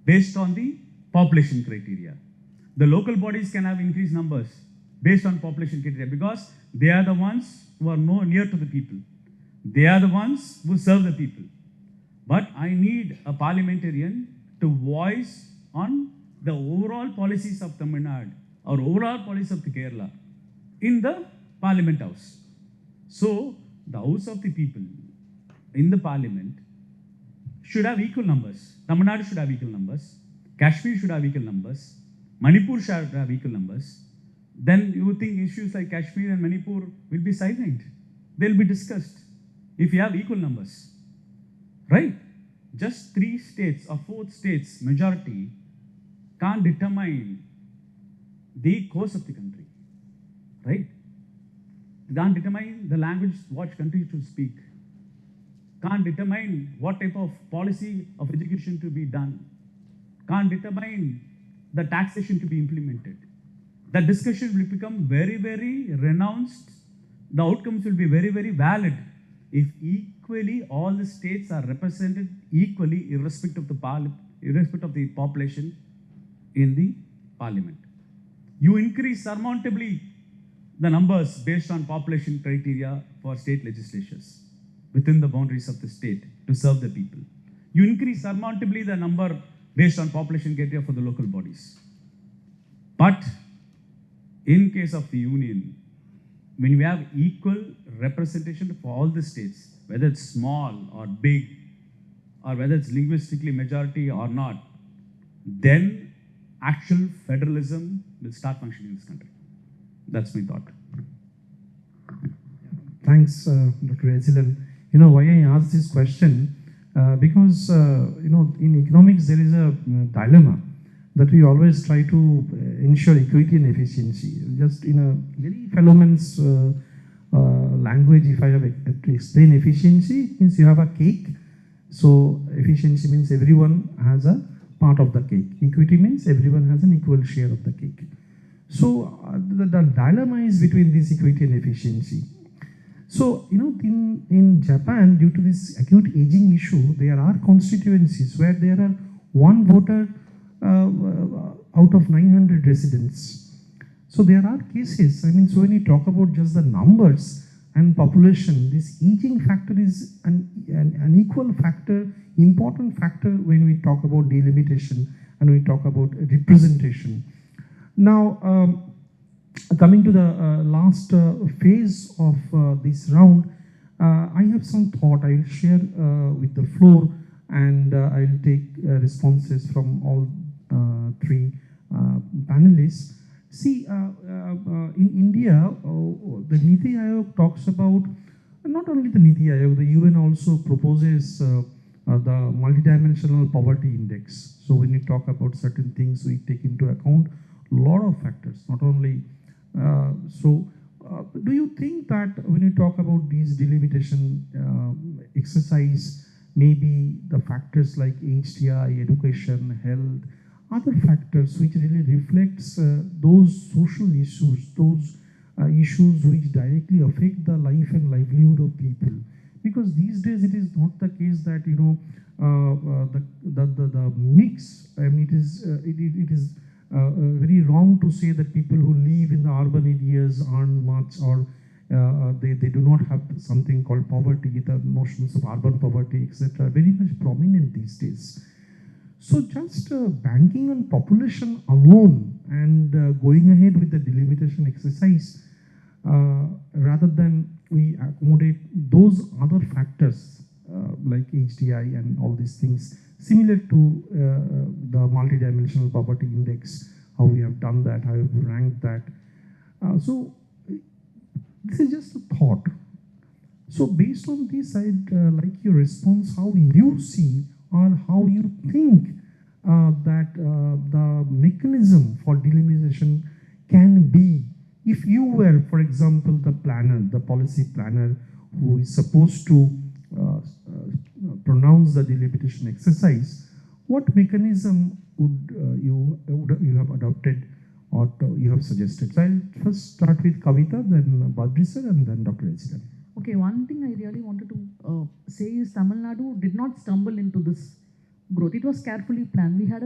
based on the population criteria. The local bodies can have increased numbers based on population criteria because they are the ones who are near to the people. They are the ones who serve the people. But I need a parliamentarian to voice on the overall policies of Tamil Nadu or overall policies of the Kerala in the parliament house. So, the house of the people in the parliament should have equal numbers. Tamil Nadu should have equal numbers. Kashmir should have equal numbers. Manipur should have equal numbers. Then you think issues like Kashmir and Manipur will be sidelined. They'll be discussed if you have equal numbers. Right? Just 3 states or 4 states majority can't determine the course of the country. Right? They can't determine the language what country to speak. Can't determine what type of policy of education to be done. Can't determine the taxation to be implemented. The discussion will become very, very renounced. The outcomes will be very, very valid if equal equally, all the states are represented equally, irrespective of the population in the parliament. You increase surmountably the numbers based on population criteria for state legislatures within the boundaries of the state to serve the people. You increase surmountably the number based on population criteria for the local bodies. But in case of the union, when we have equal representation for all the states, whether it's small or big, or whether it's linguistically majority or not, then actual federalism will start functioning in this country. That's my thought. Thanks, Dr. Ezhilan. Why I asked this question? Because, in economics there is a dilemma that we always try to ensure equity and efficiency. Just in a very fellowman's language, if I have to explain efficiency, it means you have a cake. So efficiency means everyone has a part of the cake. Equity means everyone has an equal share of the cake. So the dilemma is between this equity and efficiency. So, in Japan, due to this acute aging issue, there are constituencies where there are one voter out of 900 residents. So there are cases, so when you talk about just the numbers and population, this aging factor is an equal factor, important factor when we talk about delimitation and we talk about representation. Now, coming to the last phase of this round, I have some thought I will share with the floor, and I will take responses from all three panelists. See, in India, the Niti Aayog talks about, not only the Niti Aayog, the UN also proposes the multidimensional poverty index. So when you talk about certain things, we take into account a lot of factors, not only do you think that when you talk about these delimitation exercise, maybe the factors like HTI, education, health, other factors which really reflects those social issues, those issues which directly affect the life and livelihood of people? Because these days it is not the case that the mix. It is very wrong to say that people who live in the urban areas aren't much, or they do not have something called poverty. The notions of urban poverty, etc., are very much prominent these days. So just banking on population alone and going ahead with the delimitation exercise, rather than we accommodate those other factors like HDI and all these things, similar to the multidimensional poverty index, how we have done that, how we have ranked that. So this is just a thought. So based on this, I'd like your response, how you see or how you think that the mechanism for delimitation can be, if you were, for example, the planner, the policy planner who is supposed to pronounce the delimitation exercise, what mechanism would you have adopted or you have suggested? So I'll first start with Kavitha, then Badri sir, and then Dr. Ezhilan. Okay, one thing I really wanted to say is Tamil Nadu did not stumble into this growth. It was carefully planned. We had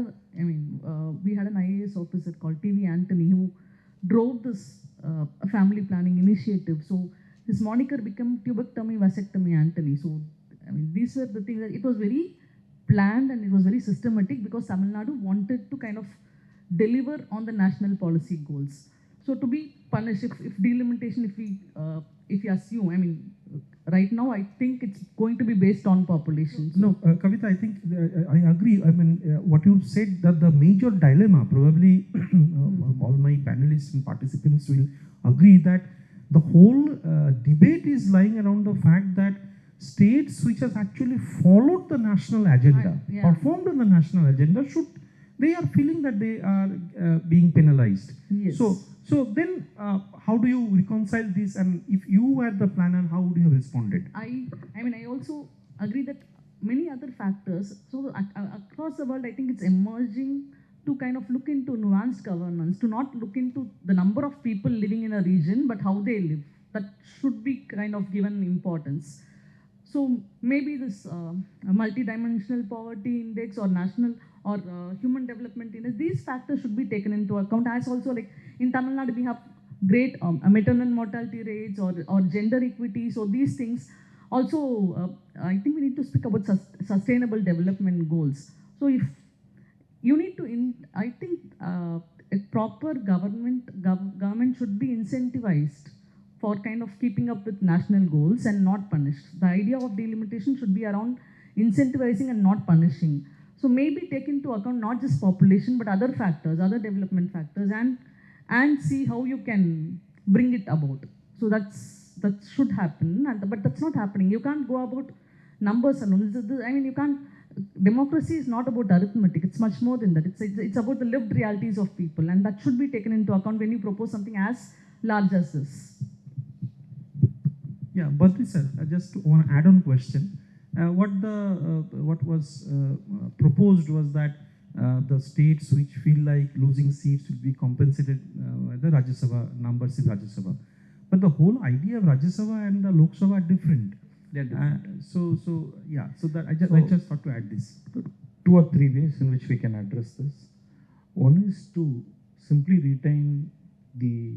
we had an IAS officer called TV Anthony who drove this family planning initiative. So his moniker became tubectomy, vasectomy Anthony. So these were the things that it was very planned and it was very systematic, because Tamil Nadu wanted to kind of deliver on the national policy goals. So to be punished if delimitation, if you assume, right now I think it's going to be based on population. So. No, Kavitha, I think I agree. What you said, that the major dilemma, probably all my panelists and participants will agree, that the whole debate is lying around the fact that states which has actually followed the national agenda, performed on the national agenda, they are feeling that they are being penalized. Yes. So then how do you reconcile this, and if you were the planner, how would you have responded? I also agree that many other factors, so across the world I think it's emerging to kind of look into nuanced governance, to not look into the number of people living in a region, but how they live. That should be kind of given importance. So maybe this multi-dimensional poverty index or national or human development index, these factors should be taken into account. As also like in Tamil Nadu, we have great maternal mortality rates or gender equity. So these things also, I think we need to speak about sustainable development goals. So if you need to, I think a proper government should be incentivized for kind of keeping up with national goals and not punished. The idea of delimitation should be around incentivizing and not punishing. So maybe take into account not just population but other factors, other development factors, and see how you can bring it about. So that should happen, but that's not happening. You can't go about numbers alone. I mean, you can't. Democracy is not about arithmetic. It's much more than that. It's about the lived realities of people, and that should be taken into account when you propose something as large as this. Yeah, Badri sir, just one add-on question. What was proposed was that the states which feel like losing seats will be compensated by the Rajya Sabha numbers in Rajya Sabha. But the whole idea of Rajya Sabha and the Lok Sabha are different. They're different. So that I just thought to add this. 2 or 3 ways in which we can address this. One is to simply retain the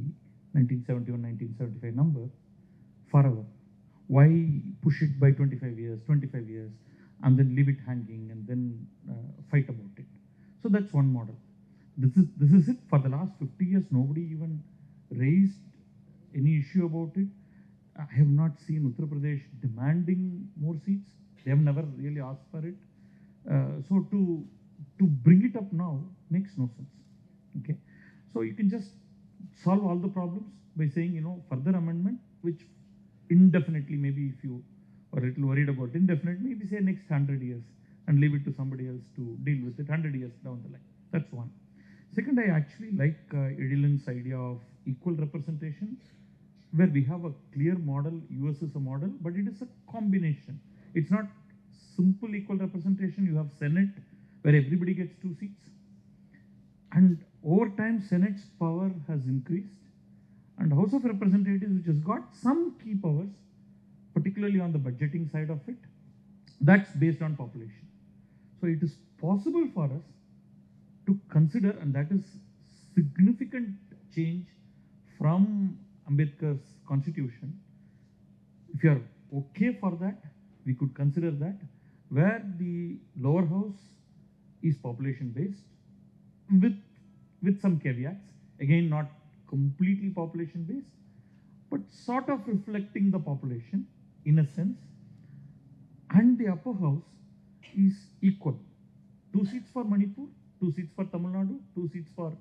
1971-1975 number forever. Why push it by 25 years, and then leave it hanging and then fight about it? So that's one model. This is it. For the last 50 years, nobody even raised any issue about it. I have not seen Uttar Pradesh demanding more seats. They have never really asked for it. So to bring it up now makes no sense. Okay, so you can just solve all the problems by saying, further amendment, which indefinitely, maybe if you are a little worried about indefinite, maybe say next 100 years and leave it to somebody else to deal with it 100 years down the line. That's one. Second, I actually like Ezhilan's idea of equal representation, where we have a clear model. US is a model, but it is a combination. It's not simple equal representation. You have Senate, where everybody gets 2 seats. And over time, Senate's power has increased. And House of Representatives, which has got some key powers, particularly on the budgeting side of it, that's based on population. So it is possible for us to consider, and that is significant change from Ambedkar's constitution. If you are okay for that, we could consider that, where the lower house is population based with some caveats, again not completely population based, but sort of reflecting the population in a sense, and the upper house is equal. 2 seats for Manipur, 2 seats for Tamil Nadu, 2 seats for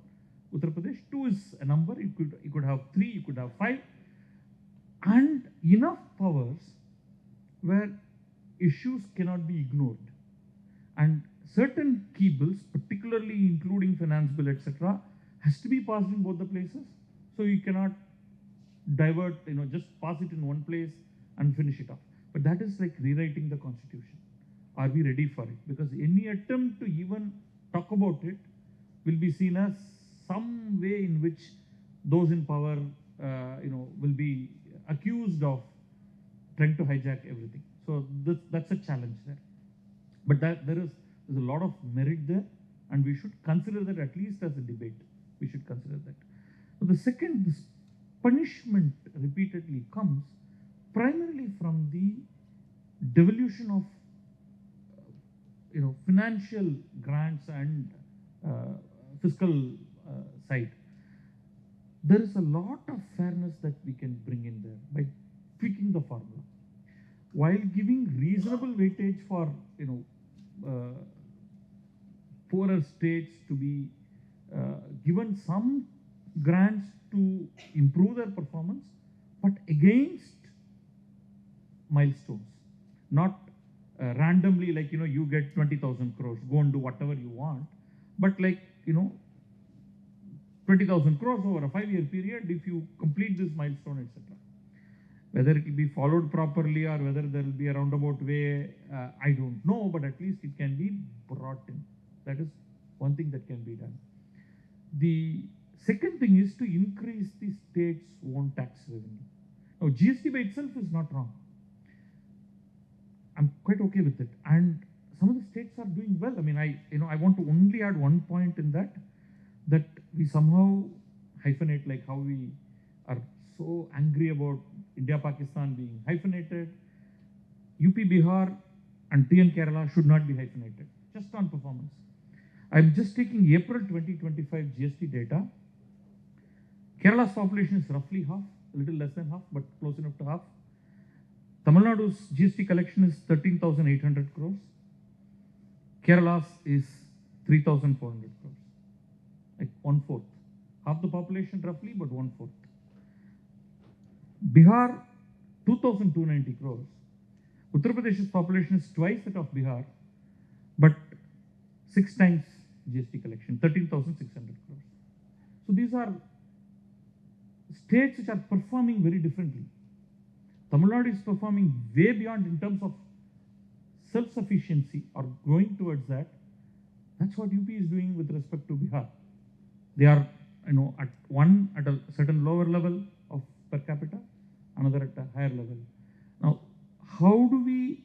Uttar Pradesh. 2 is a number. You could have 3, you could have 5, and enough powers where issues cannot be ignored, and certain key bills, particularly including finance bill, etc., has to be passed in both the places. So you cannot divert, just pass it in one place and finish it off. But that is like rewriting the constitution. Are we ready for it? Because any attempt to even talk about it will be seen as some way in which those in power, will be accused of trying to hijack everything. So that's a challenge there. But there's a lot of merit there, and we should consider that at least as a debate. We should consider that. But the second, this punishment repeatedly comes primarily from the devolution of financial grants and fiscal side. There is a lot of fairness that we can bring in there by tweaking the formula, while giving reasonable weightage for poorer states to be given some grants to improve their performance, but against milestones, not randomly like you get 20,000 crores, go and do whatever you want, but like 20,000 crores over a 5-year period if you complete this milestone, etc. Whether it will be followed properly or whether there will be a roundabout way, I don't know, but at least it can be brought in. That is one thing that can be done. The second thing is to increase the state's own tax revenue. Now, GST by itself is not wrong. I'm quite okay with it. And some of the states are doing well. I mean, I want to only add one point in that we somehow hyphenate, like how we are so angry about India-Pakistan being hyphenated. UP, Bihar and TN Kerala should not be hyphenated, just on performance. I'm just taking April 2025 GST data. Kerala's population is roughly half, a little less than half, but close enough to half. Tamil Nadu's GST collection is 13,800 crores. Kerala's is 3,400 crores, like 1/4. Half the population roughly, but 1/4. Bihar, 2,290 crores. Uttar Pradesh's population is twice that of Bihar, but 6 times GST collection, 13,600 crores. So these are states which are performing very differently. Tamil Nadu is performing way beyond in terms of self-sufficiency or going towards that. That's what UP is doing with respect to Bihar. They are, at a certain lower level of per capita, another at a higher level. Now, how do we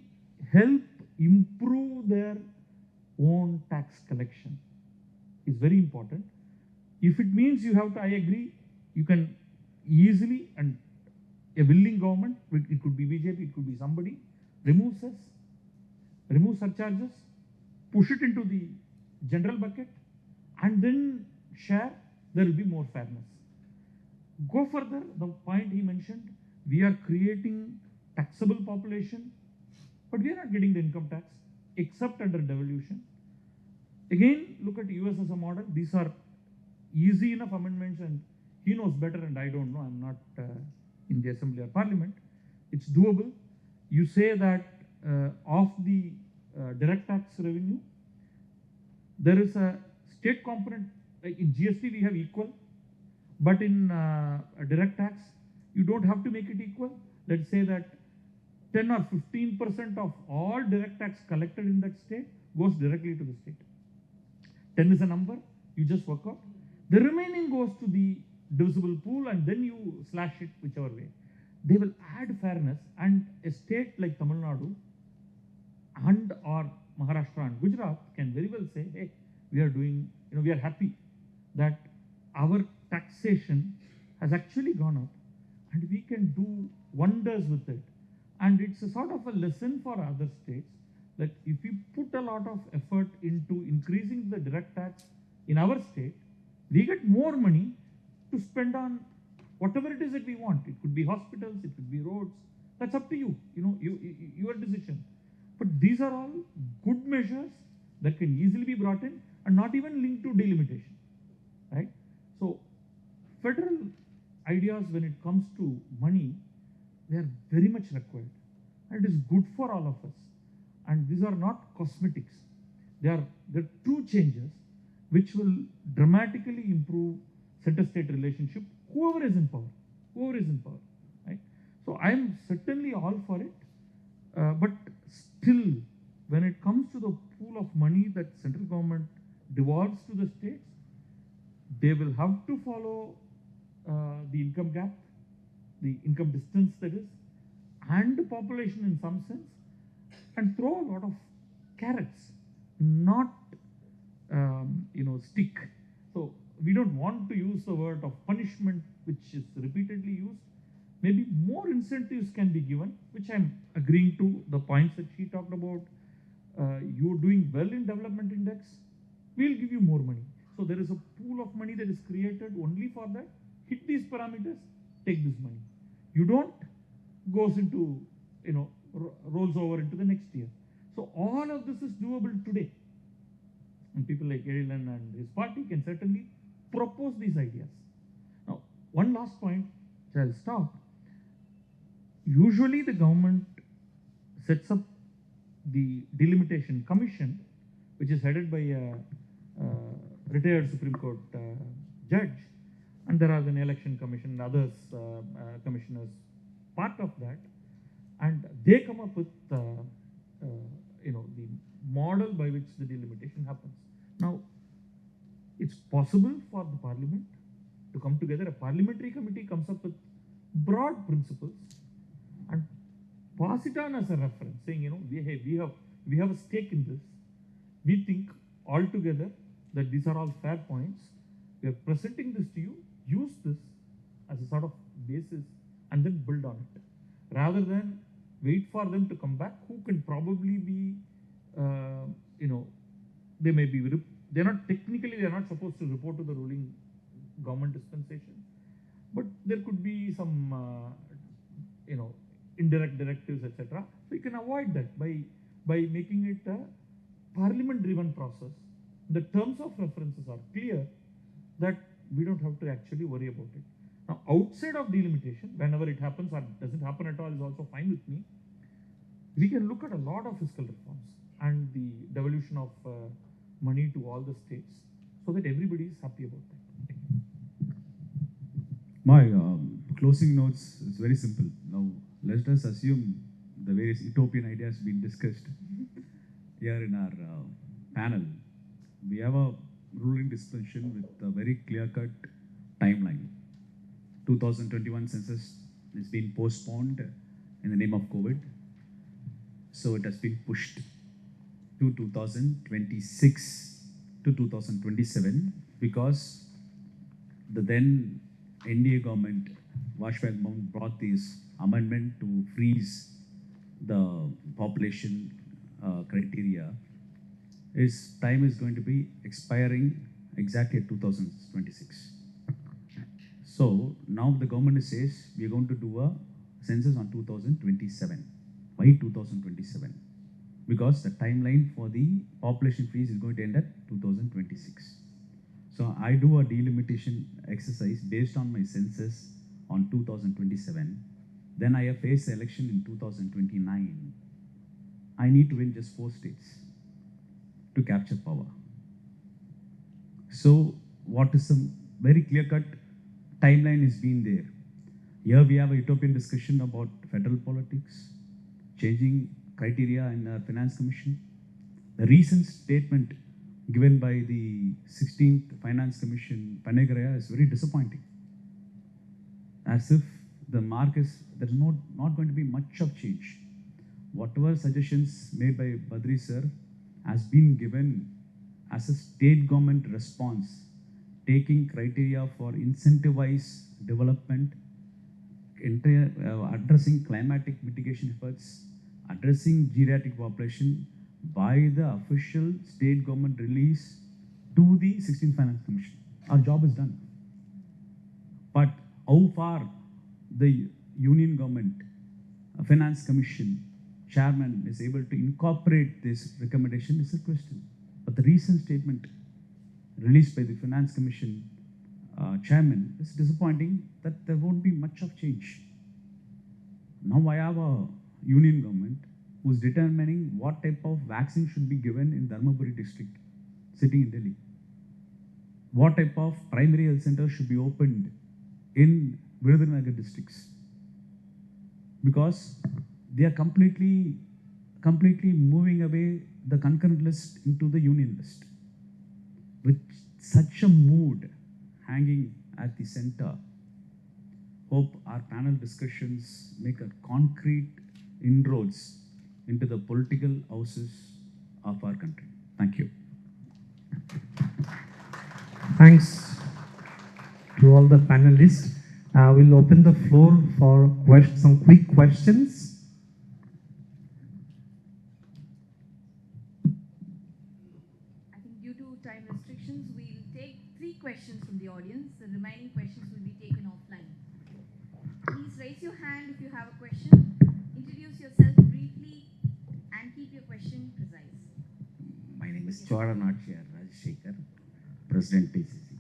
help improve their own tax collection is very important. If it means you have to, I agree, you can easily, and a willing government, it could be BJP, it could be somebody, remove cess, remove surcharges, push it into the general bucket, and then share, there will be more fairness. Go further, the point he mentioned, we are creating taxable population, but we are not getting the income tax, except under devolution. Again, look at US as a model. These are easy enough amendments, and he knows better, and I don't know, I'm not in the assembly or parliament. It's doable. You say that of the direct tax revenue, there is a state component. Like in GST we have equal, but in a direct tax you don't have to make it equal. Let's say that 10 or 15% of all direct tax collected in that state goes directly to the state. 10 is a number, you just work out. The remaining goes to the divisible pool, and then you slash it whichever way. They will add fairness, and a state like Tamil Nadu and or Maharashtra and Gujarat can very well say, hey, we are doing, we are happy that our taxation has actually gone up, and we can do wonders with it. And it's a sort of a lesson for other states that if we put a lot of effort into increasing the direct tax in our state, we get more money to spend on whatever it is that we want. It could be hospitals, it could be roads. That's up to you, your decision. But these are all good measures that can easily be brought in and not even linked to delimitation, right? So federal ideas when it comes to money, they are very much required. And it is good for all of us. And these are not cosmetics. They are true changes which will dramatically improve center-state relationship, whoever is in power, right? So I am certainly all for it, but still, when it comes to the pool of money that central government devolves to the states, they will have to follow the income gap, the income distance that is, and the population in some sense, and throw a lot of carrots, not stick. So we don't want to use the word of punishment, which is repeatedly used. Maybe more incentives can be given, which I'm agreeing to the points that she talked about. You're doing well in development index, we'll give you more money. So there is a pool of money that is created only for that. Hit these parameters, take this money. You don't, goes into, rolls over into the next year. So all of this is doable today. And people like Ezhilan and his party can certainly propose these ideas. Now, one last point, which I'll stop. Usually the government sets up the Delimitation Commission, which is headed by a retired Supreme Court judge, and there are an election commission and others commissioners part of that, and they come up with the model by which the delimitation happens. Now, it's possible for the parliament to come together. A parliamentary committee comes up with broad principles, and pass it on as a reference, saying, we have a stake in this. We think altogether that these are all fair points. We are presenting this to you. Use this as a sort of basis and then build on it, rather than wait for them to come back, who can probably be, they may be, they're not supposed to report to the ruling government dispensation, but there could be some, indirect directives, etc. So you can avoid that by making it a parliament-driven process. The terms of references are clear, that we don't have to actually worry about it. Now, outside of delimitation, whenever it happens or doesn't happen at all is also fine with me. We can look at a lot of fiscal reforms and the devolution of money to all the states, so that everybody is happy about that. My closing notes is very simple. Now, let us assume the various utopian ideas being discussed here in our panel. We have a ruling dispensation with a very clear-cut timeline. 2021 census is being postponed in the name of COVID. So it has been pushed to 2026 to 2027 because the then NDA government, Vajpayee government, brought this amendment to freeze the population criteria. Its time is going to be expiring exactly at 2026. So now the government says we are going to do a census on 2027. Why 2027? Because the timeline for the population freeze is going to end at 2026. So I do a delimitation exercise based on my census on 2027. Then I face the election in 2029. I need to win just 4 states to capture power. So what is some very clear-cut timeline is being there. Here we have a utopian discussion about federal politics, changing criteria in the Finance Commission. The recent statement given by the 16th Finance Commission, Panagaraya, is very disappointing. As if the mark is, there's not going to be much of change. Whatever suggestions made by Badri sir has been given as a state government response, taking criteria for incentivized development, addressing climatic mitigation efforts, addressing geriatric population by the official state government release to the 16th Finance Commission. Our job is done. But how far the Union Government Finance Commission chairman is able to incorporate this recommendation is a question. But the recent statement released by the Finance Commission chairman is disappointing that there won't be much of change. Now I have a Union Government who is determining what type of vaccine should be given in Dharmaburi district, sitting in Delhi. What type of primary health center should be opened in Virudhunagar districts. Because they are completely moving away the concurrent list into the union list. With such a mood hanging at the center, hope our panel discussions make a concrete inroads into the political houses of our country. Thank you. Thanks to all the panelists. We'll open the floor for some quick questions. I think due to time restrictions, we'll take 3 questions from the audience. The remaining questions will be taken offline. Please raise your hand if you have a question. Introduce yourself briefly and keep your question precise. My name is Choranatchia Rajshekar, President TCC.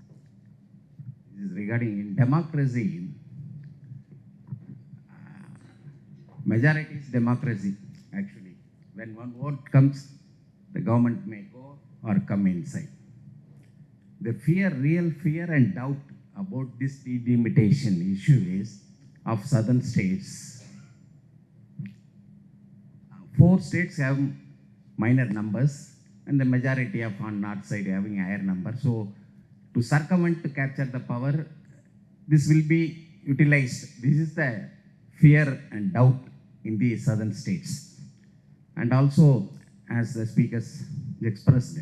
This is regarding in democracy, majority is democracy actually. When one vote comes, the government may go or come inside. The real fear and doubt about this delimitation issue is of southern states. 4 states have minor numbers and the majority of on north side having higher number. So to circumvent, to capture the power, this will be utilized. This is the fear and doubt in the southern states. And also, as the speakers expressed,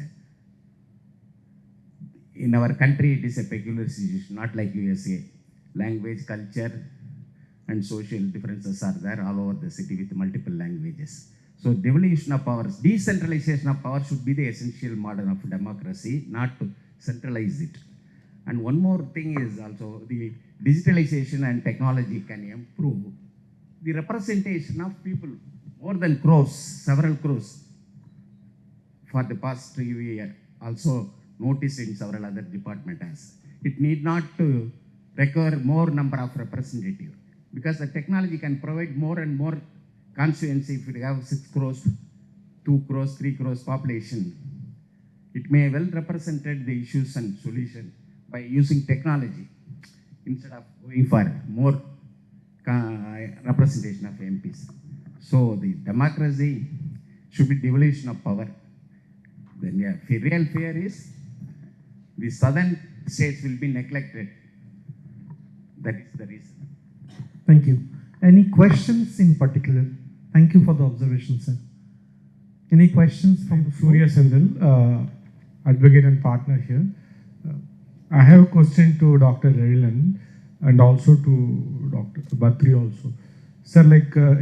in our country it is a peculiar situation, not like USA. Language, culture, and social differences are there all over the city with multiple languages. So devolution of powers, decentralization of power should be the essential model of democracy, not to centralize it. And one more thing is also the digitalization and technology can improve the representation of people, more than crores, several crores. For the past 3 years, also noticed in several other departments. It need not to require more number of representatives, because the technology can provide more and more constituency. If you have 6 crores, 2 crores, 3 crores population, it may well represented the issues and solution by using technology instead of going for more representation of MPs. So the democracy should be devolution of power. Then the real fear is the southern states will be neglected. That is the reason. Thank you. Any questions in particular? Thank you for the observation, sir. Any questions from the floor? Surya Sendil, advocate and partner here. I have a question to Dr. Ezhilan and also to Dr. Badri also. Sir,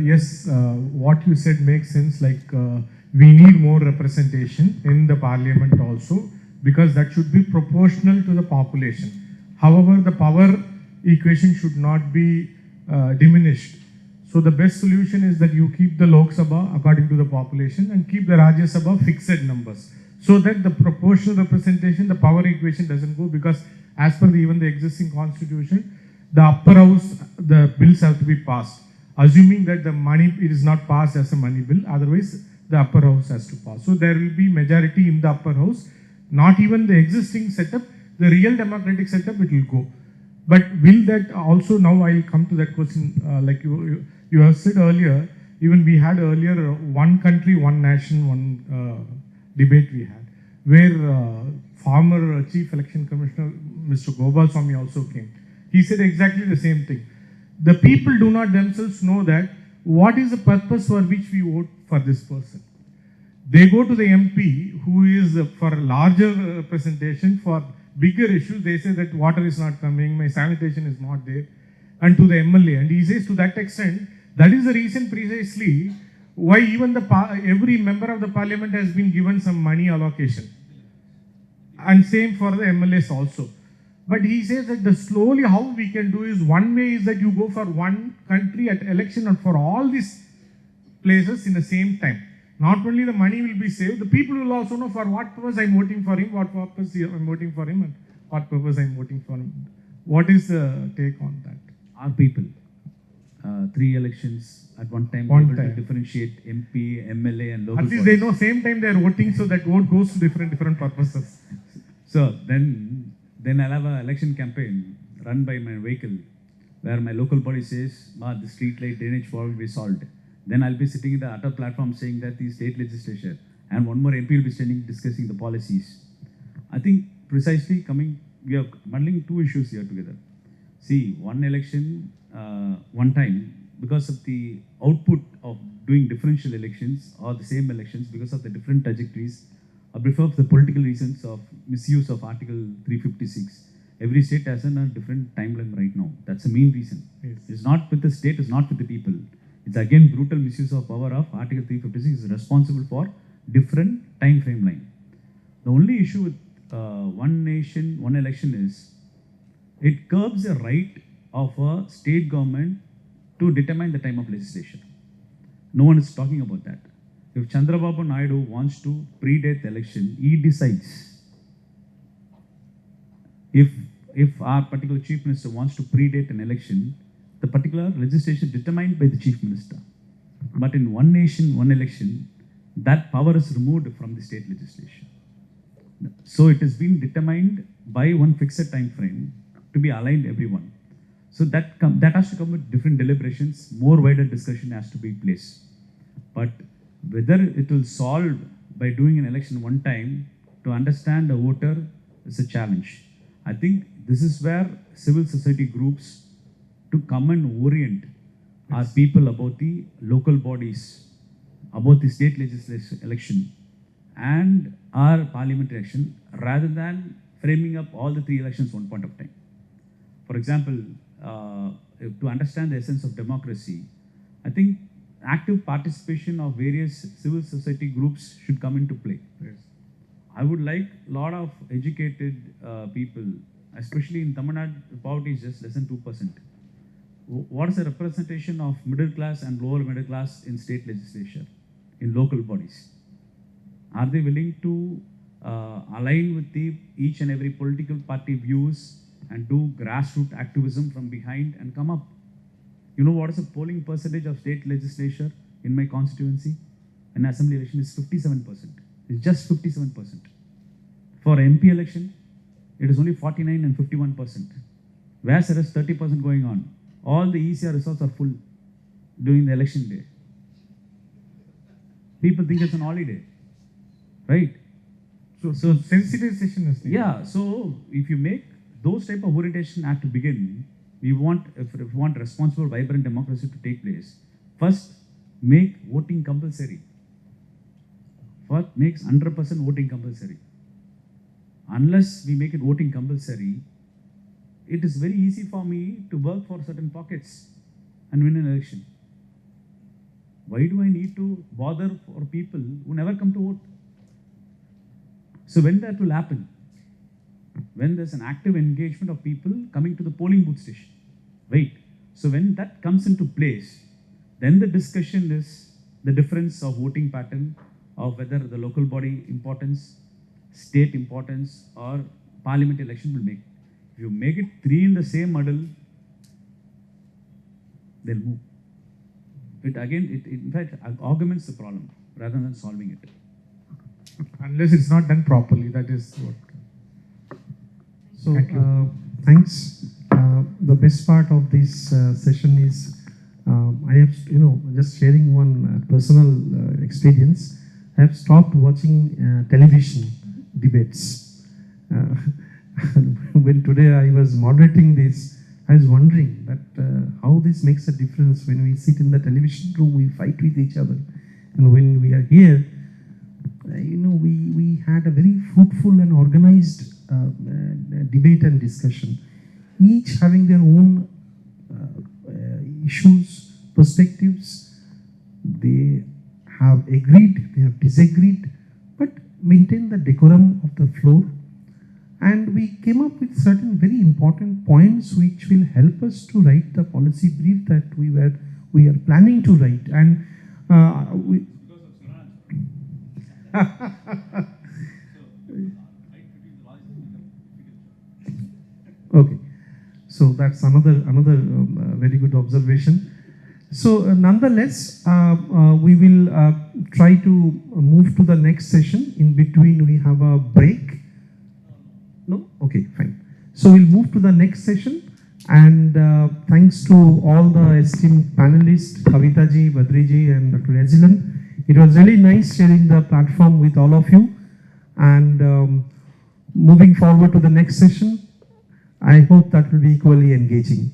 yes, what you said makes sense. We need more representation in the parliament also, because that should be proportional to the population. However, the power equation should not be diminished. So the best solution is that you keep the Lok Sabha according to the population and keep the Rajya Sabha fixed numbers, so that the proportional representation, the power equation doesn't go, because as per even the existing constitution, the upper house, the bills have to be passed, assuming that the money, it is not passed as a money bill, otherwise the upper house has to pass. So there will be majority in the upper house, not even the existing setup, the real democratic setup, it will go. But will that also, now I will come to that question, like you have said earlier, even we had earlier one country, one nation, one debate we had, where former Chief Election Commissioner, Mr. Gopal Swami also came. He said exactly the same thing. The people do not themselves know that what is the purpose for which we vote for this person. They go to the MP who is for larger representation, for bigger issues. They say that water is not coming, my sanitation is not there, and to the MLA. And he says to that extent, that is the reason precisely why even every member of the parliament has been given some money allocation. And same for the MLAs also. But he says that the slowly how we can do is, one way is that you go for one country at election and for all these places in the same time. Not only the money will be saved, the people will also know for what purpose I am voting for him, what purpose I am voting for him, and what purpose I am voting for him. What is the take on that? Our people, 3 elections at one time, able to differentiate MP, MLA and local At least bodies. they know same time they are voting, so that vote goes to different purposes. So then I'll have an election campaign run by my vehicle, where my local body says, the street light drainage problem will be solved. Then I'll be sitting in the other platform saying that the state legislature and one more MP will be standing discussing the policies. I think precisely we are bundling 2 issues here together. See, one election, one time, because of the output of doing differential elections or the same elections, because of the different trajectories, or because of the political reasons of misuse of Article 356, every state has a different timeline right now. That's the main reason. Yes. It's not with the state, it's not with the people. It's again brutal misuse of power of Article 356 is responsible for different time frame line. The only issue with one nation, one election is it curbs the right of a state government to determine the time of legislation. No one is talking about that. If Chandrababu Naidu wants to predate the election, he decides. If our particular chief minister wants to predate an election, the particular legislation determined by the chief minister. But in one nation, one election, that power is removed from the state legislation. So it has been determined by one fixed time frame to be aligned everyone. So that has to come with different deliberations, more wider discussion has to be placed. But whether it will solve by doing an election one time to understand the voter is a challenge. I think this is where civil society groups to come and orient are people about the local bodies, about the state legislation election and our parliamentary election, rather than framing up all the three elections one point of time. For example, to understand the essence of democracy, I think active participation of various civil society groups should come into play. Yes. I would like a lot of educated people, especially in Tamil Nadu, poverty is just less than 2%. What is the representation of middle class and lower middle class in state legislature, in local bodies? Are they willing to align with each and every political party views and do grassroots activism from behind and come up? You know what is the polling percentage of state legislature in my constituency? In assembly election is 57%. It's just 57%. For MP election, it is only 49 and 51%. Whereas there is 30% going on. All the ECR resorts are full during the election day. People think it's an holiday, right? So sensitization is needed. Yeah, so if you make those type of orientation have to begin, if we want responsible, vibrant democracy to take place, first make voting compulsory. What makes 100% voting compulsory? Unless we make it voting compulsory, it is very easy for me to work for certain pockets and win an election. Why do I need to bother for people who never come to vote? So when that will happen? When there's an active engagement of people coming to the polling booth station. Wait. So when that comes into place, then the discussion is the difference of voting pattern, of whether the local body importance, state importance, or parliament election will make. If you make it three in the same model, they'll move. It in fact augments the problem rather than solving it. Unless it's not done properly, that is what. So, Thank you. thanks. The best part of this session is I have, just sharing one personal experience. I have stopped watching television debates. When today I was moderating this, I was wondering that how this makes a difference when we sit in the television room, we fight with each other. And when we are here, we had a very fruitful and organized debate and discussion, each having their own issues, perspectives. They have agreed, they have disagreed, but maintain the decorum of the floor. And we came up with certain very important points which will help us to write the policy brief that we are planning to write. And we okay, so that's another very good observation. So nonetheless, we will try to move to the next session. In between, we have a break. No? Okay, fine. So we'll move to the next session. And thanks to all the esteemed panelists, Kavitha ji, Badri ji, and Dr. Ezhilan. It was really nice sharing the platform with all of you. And moving forward to the next session, I hope that will be equally engaging.